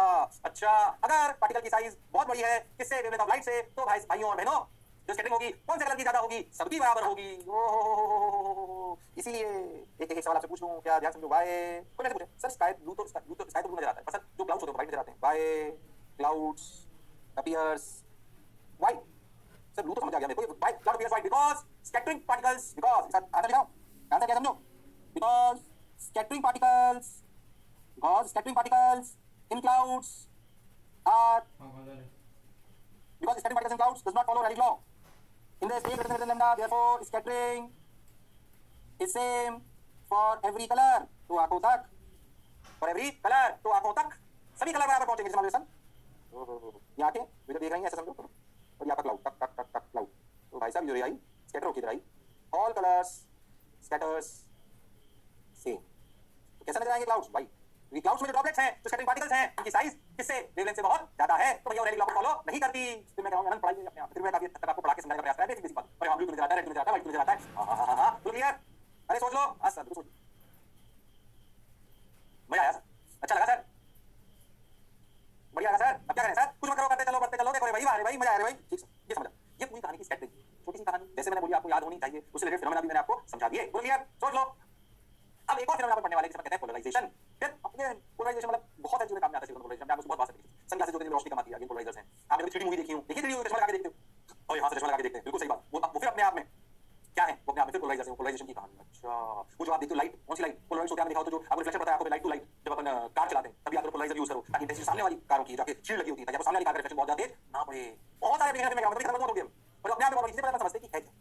Speaker 1: अच्छा अगर पार्टिकल की साइज बहुत बड़ी है किससे वेवलेंथ ऑफ लाइट से तो भाइयों और बहनों जो स्कैटरिंग होगी कौन से कलर की ज्यादा होगी सबकी बराबर होगी इसीलिए एक एक सवाल आपसे पूछ लूं क्या ध्यान समझो बाय कोई ऐसे पूछे सर स्काई ब्लू तो स्काई तो ब्लू नजर आता है पर सर जो क्लाउड्स होते हैं व्हाइट नजर आते हैं why clouds appears white sir blue तो समझ आ गया मेरे को white cloud appears white because scattering particles because answer लिखाओ आंसर क्या समझो because scattering particles in clouds are because scattering particles in clouds does not follow Rayleigh's law. In the space greater than lambda, therefore scattering is same for every color. तो आंखों तक for every color तो आंखों तक सभी colour बराबर पहुंचेंगे जैसे मान ये आंखें जो देख रही हैं ऐसा समझो और ये आपका क्लाउड टक टक टक टक क्लाउड तो भाई साहब ये आई स्कैटर होकर इधर आई ऑल कलर्स स्कैटर्स सेम तो कैसा नजर आएंगे क्लाउड्स भाई ये क्लाउड्स में जो ड्रॉपलेट्स हैं जो स्कैटरिंग पार्टिकल्स हैं उनकी साइज किससे वेवलेंथ से बहुत ज्यादा है तो भैया रेडी लॉ को फॉलो नहीं करती फिर मैं कहूंगा अनंत पढ़ाई अपने आप फिर मैं काफी हद तक आपको पढ़ा के समझाने का प्रयास कर रहा है बेसिक बात पर हम ब्लू नजर आता है रेड नजर आता है व्हाइट नजर आता है हां तो क्लियर अरे सोच लो हां सर सोच मजा आया सर अच्छा लगा सर बढ़िया लगा सर अब क्या करें सर कुछ मत करो करते चलो देखो भाई मजा आ रहा है भाई ठीक सर ये समझा ये पूरी कहानी की स्कैटरिंग छोटी सी कहानी जैसे मैंने बोली आपको याद होनी चाहिए उससे रिलेटेड फिनोमेना भी मैंने आपको समझा दिए बोल क्लियर सोच लो अब एक और फिनोमेना पढ़ने वाले जिसे कहते हैं पोलराइजेशन फिर अपने पोलराइजेशन मतलब बहुत है जो काम में आता है पोलराइजेशन मैं आपको बहुत बात करती हूं सनग्लासेस जो रोशनी कम आती है पोलराइजर्स हैं आपने 3D मूवी देखी हो देखिए 3D चश्मा लगा के देखते हो और यहां से चश्मा लगा के देखते हैं बिल्कुल सही बात वो फिर अपने आप में क्या है वो अपने आप में फिर पोलराइजेशन पोलराइजेशन की कहानी अच्छा वो जो आप देखते हो लाइट कौन सी लाइट पोलराइज होता है दिखाओ तो जो आपको रिफ्लेक्शन पता है आपको लाइट टू लाइट जब अपन कार चलाते हैं तभी आप पोलराइजर यूज करो ताकि इंटेंसिटी सामने वाली कारों की जाके शील्ड लगी होती है ताकि सामने वाली कार का रिफ्लेक्शन बहुत ज्यादा ना पड़े बहुत सारे एप्लीकेशन में क्या मतलब खत्म हो गया और अपने आप में चीजें पता समझते हैं कि है क्या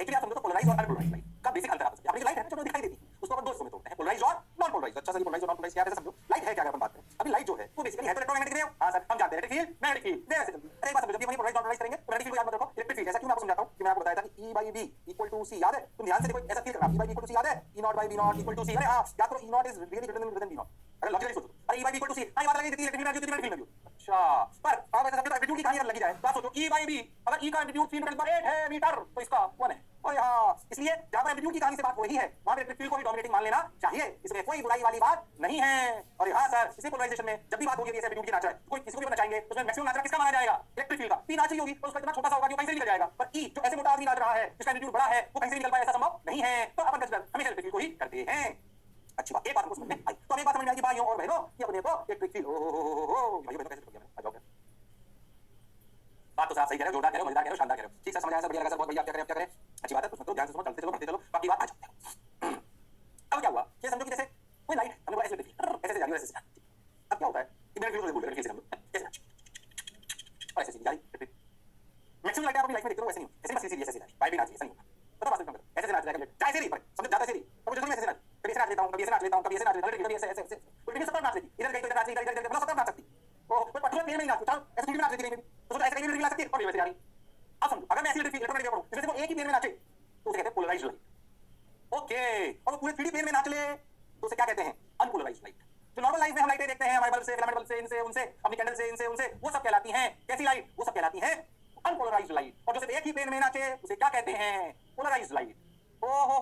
Speaker 1: एक्चुअली आप समझो तो पोलराइज और अनपोलराइज लाइट का बेसिक अंतर आप अपनी लाइट है जो दिखाई देती है उसको अपन दो हिस्सों में तोड़ते हैं पोलराइज और नॉन पोलराइज अच्छा सर पोलराइज और नॉन पोलराइज क्या है समझो लाइट है क्या अपन बात करें अभी लाइट जो है वो बेसिकली है तो इलेक्ट्रोमैग्नेटिक वेव हां सर हम जानते हैं इलेक्ट्रिक फील्ड मैग्नेटिक फील्ड जैसे अरे एक बात समझो जब हम पोलराइज नॉन पोलराइज करेंगे तो मैग्नेटिक फील्ड को याद मत रखो इलेक्ट्रिक फील्ड जैसा क्यों मैं आपको समझाता हूं कि मैं आपको बताया था कि E/B = C याद है तुम ध्यान से देखो ऐसा फील करना E/B = C याद है E0/B0 = C अरे हां याद करो E0 is really greater than B0 अरे लॉजिकली सोचो अरे E/B = C हां ये बात लगी थी इलेक्ट्रिक फील्ड जो मैग्नेटिक फील्ड अच्छा पर आप ऐसा समझो तो एम्पलीट्यूड की कहानी लगी जाए तो आप सोचो E/B अगर E का एम्पलीट्यूड 3/8 है मीटर तो इसका 1 है और यहाँ इसलिए जहां पर एम्पलीट्यूड की कहानी से बात हो रही है वहां पर इलेक्ट्रिक फील्ड को भी डोमिनेटिंग मान लेना चाहिए इसमें कोई बुराई वाली बात नहीं है और यहाँ सर इसी पोलराइजेशन में जब भी बात होगी ऐसे एम्पलीट्यूड की नाचरा कोई किसी को भी नचाएंगे तो उसमें मैक्सिमम नाचरा किसका माना जाएगा इलेक्ट्रिक फील्ड का पी नाच ही होगी तो उसका इतना छोटा सा होगा कि कहीं से निकल जाएगा पर ई जो ऐसे मोटा आदमी नाच रहा है जिसका एम्पलीट्यूड बड़ा है वो कहीं से निकल पाए ऐसा संभव नहीं है तो अपन कंसीडर हमेशा इलेक्ट्रिक फील्ड को ही करते हैं अच्छी बात एक बात हमको समझ में आई तो हमें बात समझ में आई कि भाइयों और बहनों कि अपने को इलेक्ट्रिक फील्ड भाइयों बहनों कैसे समझ गया आ जाओ बात तो साफ सही कह रहे हो जोरदार कह रहे हो मजेदार कह रहे हो शानदार कह रहे हो ठीक सर समझ आया सर बढ़िया लगा सर बहुत बढ़िया क्या करें अच्छी बात है तो ध्यान से सुनो चलते चलो बढ़ते चलो बाकी बात आ जाओ अब क्या हुआ ये समझो कि जैसे कोई लाइट हम लोग ऐसे ऐसे जा रही है ऐसे अब क्या होता है कि मैंने वीडियो बोल रहा है कैसे कैसे ऐसे जा रही मैक्सिमम लाइट आप अपनी लाइफ में देखते हो वैसे नहीं ऐसे बस सीधी ऐसे सीधी बाइट भी नाच रही है ऐसा नहीं होता पता बात करो ऐसे से नाच रहा है चाहे सीधी पर समझ जाता सीधी पर मुझे ऐसे नाच कभी ऐसे नाच लेता हूं कभी ऐसे नाच लेता हूं कभी ऐसे नाच लेता हूं कभी ऐसे ऐसे कोई भी सब नाच लेती इधर गई तो इधर नाच इधर इधर मतलब सब नाच सकती ओ कोई पर्टिकुलर पेन में नाच चल ऐसे फील्ड में नाच लेती कहीं तो ऐसे कहीं भी नाच सकती है और वैसे जा रही अब समझो अगर मैं ऐसे इलेक्ट्रोमैग्नेटिक वेव पढ़ूं जैसे वो एक ही पेन में नाचे तो उसे कहते हैं पोलराइज्ड लाइट ओके और पूरे 3D पेन में नाच ले तो उसे क्या कहते हैं अनपोलराइज्ड लाइट जो नॉर्मल लाइफ में हम लाइटें देखते हैं हमारे बल्ब से फिलामेंट बल्ब से इनसे उनसे अपनी कैंडल से इनसे उनसे वो सब कहलाती हैं कैसी लाइट वो सब कहलाती हैं अनपोलराइज्ड लाइट और जो सिर्फ एक ही पेन में नाचे उसे क्या कहते हैं पोलराइज्ड लाइट ओ हो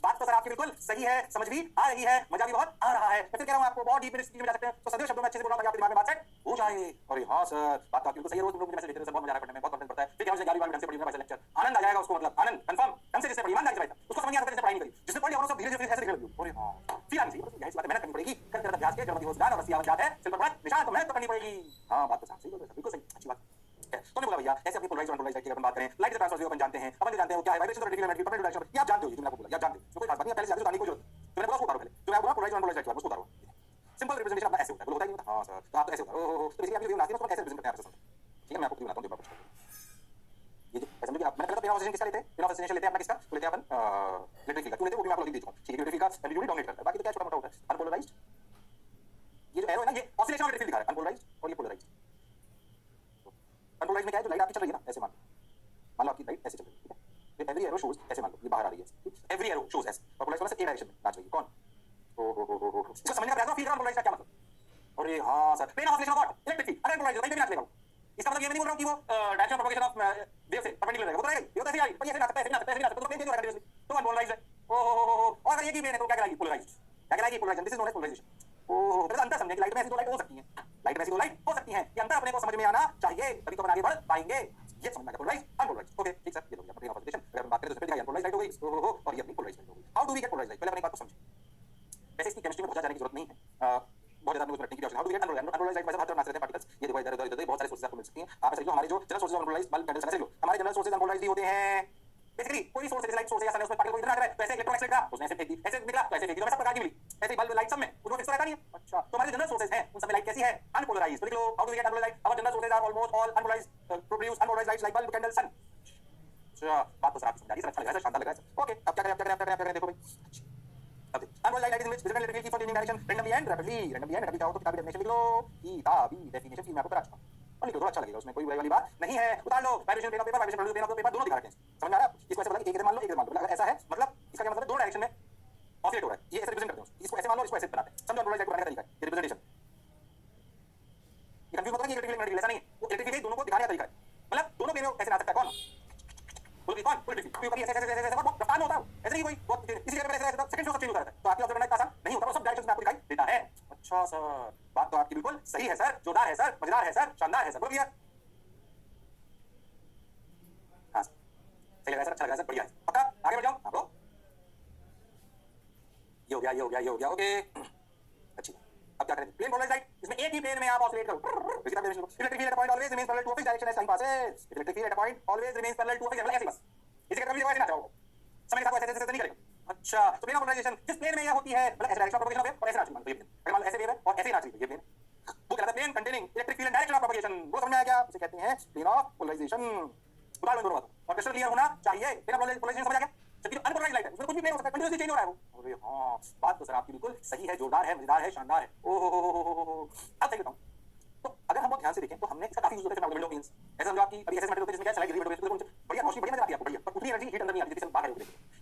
Speaker 1: बात तो सर आपकी बिल्कुल सही है समझ भी आ रही है मजा भी बहुत आ रहा है मैं फिर कह रहा हूं आपको बहुत डीप में जा सकते हैं तो सदैव शब्दों में अच्छे से बोलना ताकि आपके दिमाग में बात सेट हो जाए अरे हां सर बात तो आपकी बिल्कुल सही है रोज तुम लोग मुझे मैसेज देते हैं बहुत मजा आ रहा है पढ़ने में बहुत कंटेंट पड़ता है फिर क्या मुझे 11 बार ढंग से पढ़िएगा वैसे लेक्चर आनंद आ जाएगा उसको मतलब आनंद कंफर्म ढंग से जिससे पढ़िए ईमानदारी से बैठा उसको समझ नहीं आता जैसे पढ़ाई नहीं करी जिसने पढ़ लिया और सब धीरे धीरे ऐसे लिखने लगे अरे हां फिर आनी चाहिए यही बात है मेहनत करनी पड़ेगी कर कर अभ्यास के गणपति होशगान और रसिया जात है सिल पर बात निशान तो मेहनत करनी पड़ेगी हां बात तो सही बोल रहे बिल्कुल सही अच्छी बात तो बोला भैया ऐसे अपनी पोलराइज और अनपोलराइज की अपन बात करें लाइट ट्रांसफर अपन जानते हैं अपन जानते हैं क्या है वाइब्रेशन और रिफ्लेक्शन परपेंडिकुलर डायरेक्शन ये आप जानते हो ये मैंने आपको बोला आप जानते हो कोई खास बात नहीं पहले से जानने की जरूरत तो मैंने बोला उसको उतारो पहले जो मैं बोला पोलराइज और अनपोलराइज की उसको उतारो सिंपल रिप्रेजेंटेशन अपना ऐसे होता है होता ही नहीं होता हां सर तो आप तो ऐसे उतारो ओहो तो बेसिकली आप ये नाती में कैसे रिप्रेजेंट करते हैं आपसे ठीक है मैं आपको बताता हूं देखो ये जो समझ कि आप मैंने पहला ऑक्सीजन किसका लेते हैं बिना ऑक्सीजन लेते हैं अपना किसका तो लेते हैं अपन इलेक्ट्रिक फील्ड का लेते हैं वो भी मैं आपको लिख देता हूं ठीक है इलेक्ट्रिक फील्ड का एम्पलीट्यूड डोमिनेट करता है बाकी तो क्या छोटा मोटा होता है अनपोलराइज्ड ये जो एरो है ना ये ऑसिलेशन और इलेक्ट्रिक फील्ड दिखा रहा है अनपोलराइज्ड और ये पोलराइज्ड अनपोलराइज्ड में क्या है जो लाइट आपकी चल रही है ना ऐसे मान लो आपकी लाइट ऐसे चल रही है ठीक है एवरी एरो शोज ऐसे मान लो ये बाहर आ रही है एवरी एरो शोज ऐसे और पोलराइज्ड वाला से ए डायरेक्शन डायरेक्शन में नाच रही है। कौन? ओ इसको समझने का प्रयास करो, फील्ड अनपोलराइज्ड का क्या मतलब? अरे हाँ sir, plane of oscillation of what? Electric field unpolarized, कहीं पे भी नाच लेगा। इसका मतलब ये नहीं बोल रहा हूँ कि वो direction of propagation of wave से परपेंडिकुलर रहेगा, वो तो रहेगा, ये तो ऐसे ही आ रही है, पर ये ऐसे ना सकता है, ऐसे ना सकता है, ऐसे ना सकता है, तो प्लेन क्यों हो रहा है कंटीन्यूअसली? तो अनपोलराइज्ड है। और अगर ये की प्लेन है तो क्या कहलाएगी? पोलराइज्ड। क्या कहलाएगी? Polarization. This is known as polarization. तो अंतर समझे कि लाइट में ऐसी दो लाइट हो सकती हैं, लाइट में ऐसी दो लाइट हो सकती हैं, ये अंतर अपने को समझ में आना चाहिए, तभी तो अपन आगे बढ़ पाएंगे। ये समझना है पोलराइज्ड अनपोलराइज्ड। ओके ठीक सर, ये तो प्लेन ऑफ ऑसिलेशन। अगर हम बात करें तो सबसे पहले अनपोलराइज्ड लाइट हो गई, और ये अपनी पोलराइज्ड लाइट हो गई। How do we get polarized light? पहले अपनी बात को समझें। वैसे इसकी केमिस्ट्री में बहुत जाने की जरूरत नहीं है, बहुत ज्यादा उसमें रटने की भी आवश्यकता। How do we get unpolarized light? वैसे हर तरफ नाच रहे हैं पार्टिकल्स, ये देखो इधर इधर इधर बहुत सारे सोर्सेज आपको मिल सकती हैं। आप ऐसे लो, हमारे जो general sources unpolarised bulb candles ऐसे लो, हमारे जनरल सोर्सेज अनपोलराइज्ड होते हैं। बेसिकली कोई सोर्स है, लाइट सोर्स है या सन है, उसमें पार्टिकल को इधर आ रहा है तो ऐसे इलेक्ट्रॉन एक्सलेट रहा, उसने ऐसे फेंक दी, ऐसे निकला तो ऐसे फेंक दी, तो ऐसा प्रकार की मिली। ऐसे बल्ब लाइट सब में उनको फिक्स रहता नहीं है। अच्छा, तो हमारे जनरल सोर्सेज हैं, उन सब में लाइट कैसी है? अनपोलराइज्ड। तो लिख लो, how do we get unpolarized light? Our general sources are almost all unpolarized, produce unpolarized lights like bulb candle sun. अच्छा, बात तो सर आपकी समझ आ रही है, अच्छा लग रहा है, शानदार लग रहा है। ओके, अब क्या करें, देखो भाई। अब unpolarised light is in which visible electrically for changing direction randomly and rapidly क्या हो तो किताबी डेफिनेशन लिख लो, किताबी डेफिनेशन फील में आपको करा चुका और लिखो तो अच्छा लगेगा, उसमें कोई बुराई वाली बात नहीं है। उतार लो, vibration plane of paper, vibration plane of paper दोनों दिखा रखे हैं, समझ में आ रहा है? इसको ऐसे बोला कि एक इधर मान लो, एक इधर मान लो, अगर ऐसा है मतलब इसका क्या मतलब है? दो डायरेक्शन में ऑसिलेट हो रहा है, ये ऐसे रिप्रेजेंट करते हैं, इसको ऐसे मान लो, इसको ऐसे बनाते हैं, समझो अनपोलराइज्ड लाइट को बनाने का तरीका है, ये रिप्रेजेंटेशन। ये कंफ्यूज मत करो कि इलेक्ट्रिक फील्ड ऐसा नहीं है, वो इलेक्ट्रिक फील्ड दोनों को दिखाने का तरीका है, मतलब दोनों प्लेन में ऐसे ना सकता है। कौन बोल कौन? इलेक्ट्रिक फील्ड ऊपर ऐसे बहुत रफ्तार में होता है, ऐसे नहीं कोई बहुत इसी जगह पे ऐसे सेकंड शो सब चेंज होता है, तो आपकी ऑब्जर्व करना आसान नहीं होता, वो सब डायरेक्शन में आपको दिखाई देता है। अच्छा सर, बात तो आपकी बिल्कुल सही है सर, जोरदार है सर, मजेदार है सर, शानदार है सर, बोलिए। हाँ सही लग रहा है सर, अच्छा लग रहा है सर, बढ़िया है, पक्का आगे बढ़ जाओ। हाँ ब्रो, ये हो गया, ओके अच्छी। अब क्या करें? प्लेन पोलराइज्ड लाइट, इसमें एक ही प्लेन में आप ऑसिलेट करो। Electric field at a point always remains parallel to of its direction as time passes. Electric field at a point always remains parallel to of its, ऐसे बस इसी का कभी ऐसे ना चाहो, समय के साथ ऐसे नहीं करेगा। अच्छा, तो प्लेन ऑफ पोलराइजेशन जिस प्लेन में यह होती है, मतलब ऐसे डायरेक्शन ऑफ प्रोपगेशन और ऐसे नाच रही है, अगर मान लो ऐसे वेव है और ऐसे नाच रही है, ये प्लेन वो कहलाता है plane containing electric field and direction of propagation. वो समझ में आया क्या? उसे कहते हैं प्लेन ऑफ पोलराइजेशन। उतार लो दोनों बातों और क्वेश्चन क्लियर होना चाहिए। प्लेन ऑफ पोलराइजेशन समझ आ गया? जबकि अनपोलराइज्ड लाइट है, उसमें कुछ भी प्लेन हो सकता है, कंटीन्यूअसली चेंज हो रहा है वो। अरे हां, बात तो सर आपकी बिल्कुल सही है, जोरदार है, मजेदार है, शानदार है। ओहो, अब सही बताऊं तो अगर हम बहुत ध्यान से देखें तो हमने इसका काफी यूज होता है विंडो पेन्स, ऐसे समझो आपकी अभी ऐसे मटेरियल होते हैं जिसमें क्या स्लाइड गिरी विंडो पेन्स, बढ़िया रोशनी बढ़िया नजर आती है आपको, बढ़िया, पर उतनी एनर्जी हीट अंदर नहीं आती जैसे बाहर है।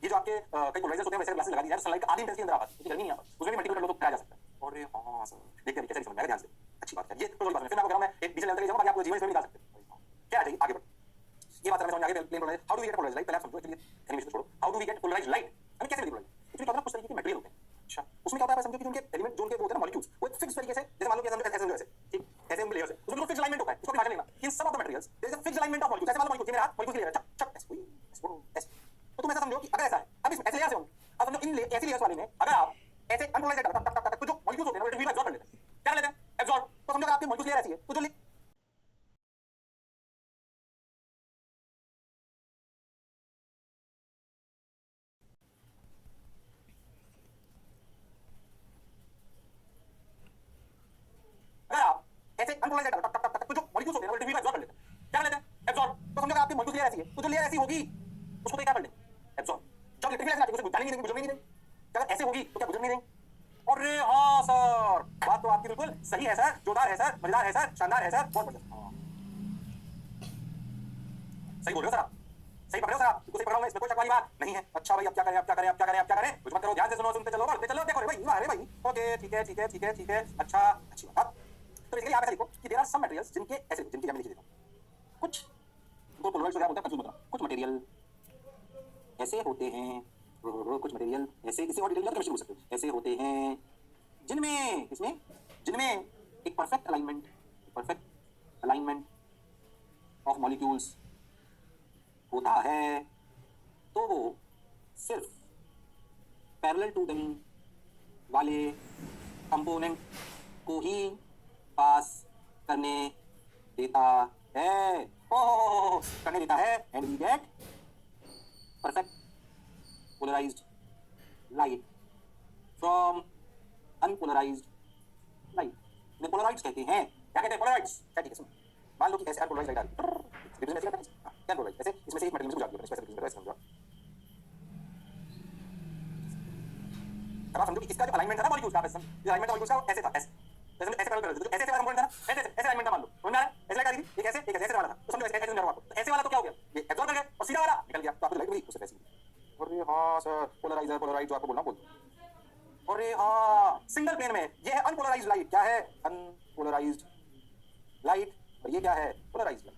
Speaker 1: ये जो आपके कई पोलराइजर्स होते हैं वैसे ग्लासेस लगा दी जाए, सनलाइट आधी इंटेंसिटी अंदर आती है, गर्मी नहीं आता, उसमें भी मल्टीपल कर लो तो क्या जा सकता है। अरे हां सर, देखिए कैसे समझ में आएगा, ध्यान से, अच्छी बात है ये। तो बात है, फिर मैं आपको कह रहा हूं मैं एक डीजल लेवल तक जाऊंगा, बाकी आपको जीवन इसमें निकाल सकते हैं। क्या है, आगे बढ़ो, ये बात समझ में आ गई। Plane polarized, how do we get polarized light? पहले आप समझो, एक्चुअली एनिमेशन छोड़ो, how do we get polarized light, हमें कैसे मिलती है पोलराइज्ड? एक्चुअली क्या होता है, कुछ तरीके के मटेरियल होते हैं। अच्छा, उसमें क्या होता है समझो कि उनके एलिमेंट जो उनके वो होते हैं ना मॉलिक्यूल्स, वो एक फिक्स तरीके से, जैसे मान लो कि ऐसे ठीक ऐसे हम लेयर्स है, उसमें फिक्स अलाइनमेंट होता है, इसको ध्यान लेना। इन सब of the materials there is a fix alignment of molecules, ऐसे मान लो मॉलिक्यूल मेरा मॉलिक्यूल की लेयर है, चक चक ऐसे तो तुम ऐसा समझो कि अगर ऐसा है, अब इसमें ऐसे लेयर्स होंगे, अब समझो इन ऐसी लेयर्स वाली में अगर आप ऐसे अनपोलराइज्ड टक तो जो मॉलिक्यूल्स होते हैं वो इलेक्ट्रिक फील्ड एब्जॉर्ब कर लेते हैं, क्या कर लेते हैं? एब्जॉर्ब। तो समझो आपकी मॉलिक्यूल लेयर ऐसी है, तो जो अगर आप ऐसे अनपोलराइज्ड तो जो मॉलिक्यूल्स होते हैं वो इलेक्ट्रिक फील्ड एब्जॉर्ब कर लेते हैं, क्या कर लेते हैं? एब्जॉर्ब। तो समझो आपकी मॉलिक्यूल लेयर ऐसी है, तो जो लेयर ऐसी होगी उसको तो क्या कर लेंगे? एब्जॉर्ब। जब इलेक्ट्रिक फील्ड ऐसे आती है उसे जाने नहीं देंगे, गुजरने नहीं देंगे, अगर ऐसे होगी तो क्या गुजरने नहीं देंगे? अरे हाँ सर, बात तो आपकी बिल्कुल सही है सर, जोरदार है सर, मजेदार है सर, शानदार है सर, बहुत बढ़िया। हाँ सही बोल रहे हो सर आप, सही पढ़ रहे हो सर आप, बिल्कुल सही पढ़ रहा हूं मैं, इसमें कोई शक वाली बात नहीं है। अच्छा भाई, अब क्या करें, कुछ मत करो, ध्यान से सुनो, सुनते चलो, देखो रे भाई, अरे भाई, ओके ठीक है, अच्छा अच्छी बात। तो बेसिकली आप ऐसा लिखो कि देयर आर सम मटेरियल्स जिनके ऐसे जिनकी मैं लिख देता हूं, कुछ दो पोलराइज्ड हो गया बोलते हैं, कंफ्यूज मत होना, कुछ मटेरियल ऐसे होते हैं, कुछ मटेरियल ऐसे, किसी और डिटेल केमिस्ट्री हो सकते हैं, ऐसे होते हैं जिनमें एक परफेक्ट अलाइनमेंट ऑफ मॉलिक्यूल्स होता है, तो वो सिर्फ पैरेलल टू देम वाले कंपोनेंट को ही पास करने देता है, करने देता है, and we get perfect polarized light from unpolarized light. इन्हें पोलराइड्स कहते हैं। क्या कहते हैं? पोलराइड्स। क्या ठीक है, सुनो, मान लो कि ऐसे अनपोलराइज्ड लाइट आ रही है, रिप्रेजेंट ऐसे करते हैं, हां क्या पोलराइज्ड, ऐसे इसमें से एक मटेरियल में से गुजरती है, इसको ऐसे रिप्रेजेंट ऐसे समझो। अब आप समझो कि इसका जो अलाइनमेंट था ना मॉलिक्यूल्स का, जो अलाइनमेंट था मॉलिक्यूल्स का ऐसे था, ऐसे ऐसे पैरेलल कर दो, ऐसे वाला कंपोनेंट था ना, ऐसे अलाइनमेंट था, मान लो समझ में आ रहा है, ऐसे लाइट आ रही थी, एक ऐसे वाला था, तो समझो ऐसे समझा रहा हूं आपको, तो ऐसे वाला तो क्या हो गया, ये एब्जॉर्ब कर गया और सीधा वाला निकल गया, तो आपको लाइट मिली उससे वैसी। अरे हां सर, पोलराइजर जो आपको बोलना बोल दो, और ये हाँ सिंगल प्लेन में ये है अनपोलराइज्ड लाइट। क्या है? Unpolarized light. और ये क्या है? Polarized light.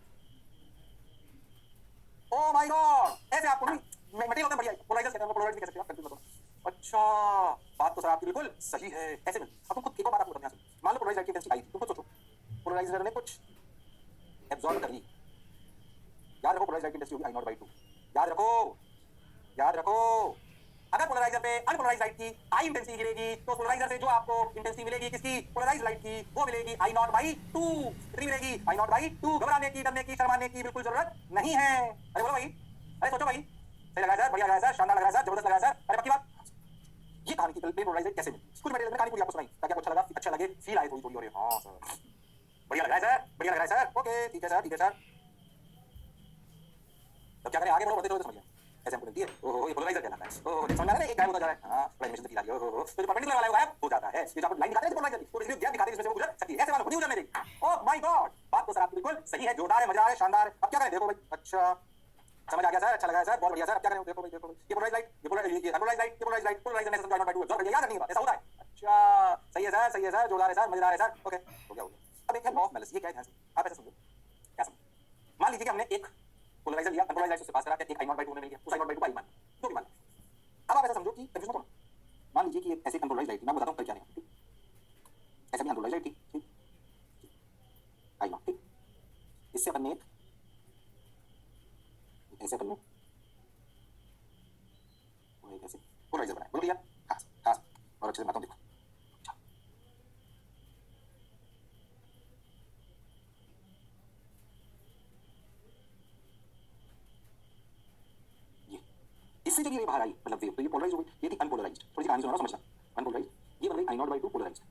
Speaker 1: Oh my God, ऐसे आपको भी मटेरियल होता है बढ़िया, पोलराइजर कहते हैं, पोलराइज भी कह सकते हैं, कंफ्यूज मत होना। अच्छा, बात तो सर आपकी बिल्कुल सही है। ऐसे में अब तुम खुद एक और बात आपको बताना है। मान लो पोलराइज लाइट की इंटेंसिटी आई, तुम खुद सोचो पोलराइजर ने कुछ एब्जॉर्ब कर ली। याद रखो पोलराइज लाइट की इंटेंसिटी होगी I0/2। याद रखो, याद रखो। अगर पोलराइजर पे अनपोलराइज लाइट की आई इंटेंसिटी गिरेगी तो पोलराइजर से जो आपको इंटेंसिटी मिलेगी किसकी? पोलराइज लाइट की, वो मिलेगी I0/2। कितनी मिलेगी? I0/2। घबराने की, डरने की, शर्माने की बिल्कुल जरूरत नहीं है। अरे बोलो भाई, अरे सोचो भाई। सही लगा सर, बढ़िया लगा सर, शानदार लग रहा है सर, जबरदस्त लग रहा है सर। अरे पक्की बात, ये कहानी की प्लेन पोलराइज कैसे मिली? कुछ मटेरियल में कहानी पूरी आपको सुनाई ताकि आपको अच्छा लगा, अच्छा लगे, फील आए थोड़ी थोड़ी। और हाँ सर, बढ़िया लग रहा है सर, बढ़िया लग रहा है सर। ओके ठीक है सर, ठीक है सर। तो क्या करें आगे? बढ़ो, बढ़ते चलो, समझ गया। ऐसे हमको मिलती है। ओहो, ये पोलराइजर कहलाता है। ओहो, देख समझ आ रहा है, एक गायब होता जा रहा है। हां, बड़ा एनिमेशन दिखा दिया। ओहो, तो जो परपेंडिकुलर वाला गायब हो जाता है। ये जो आपको लाइन दिखाते हैं पोलराइजर की, तो इसलिए गैप दिखाते हैं जिसमें से वो गुजर सकती है। ऐसे वाला नहीं गुजरने देगी। ओह माय गॉड, बात तो सर आपकी बिल्कुल सही है, जोरदार है, मजेदार है, शानदार है। अब क्या करें? देखो भाई, अच्छा समझ आ गया सर, अच्छा लगा है सर, बहुत बढ़िया सर। अब क्या करें? देखो भाई, देखो भाई, ये पोलराइज लाइट, ये पोलराइज, ये अनपोलराइज लाइट, ये पोलराइज लाइट, पोलराइजर ने समझा I0/2 एब्जॉर्ब कर लिया। याद रखने की बात, ऐसा होता है। अच्छा, सही है सर, सही है सर, जोरदार है सर, मजेदार है सर। ओके, हो गया, हो गया। अब एक है लॉ ऑफ मैलिस। ये क्या है ध्यान से आप ऐसे समझो, क्या समझो। मान लीजिए कि हमने एक पोलराइजर लिया, अनपोलराइज लाइट से पास करा, एक I0/2 में मिल गया, उस I0/2 आई मान जो भी मान। अब आप ऐसा समझो कि कंफ्यूज मत होना। मान लीजिए कि ऐसे अनपोलराइज लाइट थी, मैं बताता हूँ क्या नहीं। ऐसे भी अनपोलराइज लाइट थी, ठीक, I0, ठीक। इससे अपन ने ऐसे अपन ने ऐसे पोलराइजर बनाया। बोलो भैया, खास खास और अच्छे से बताता हूँ, देखो। अच्छा, ये इससे जब ये बाहर आई, मतलब वेव, तो ये पोलराइज हो गई। ये थी अनपोलराइज्ड। थोड़ी सी कहानी सुनो, समझना। अनपोलराइज्ड, ये बन गई I0/2 पोलराइज्ड।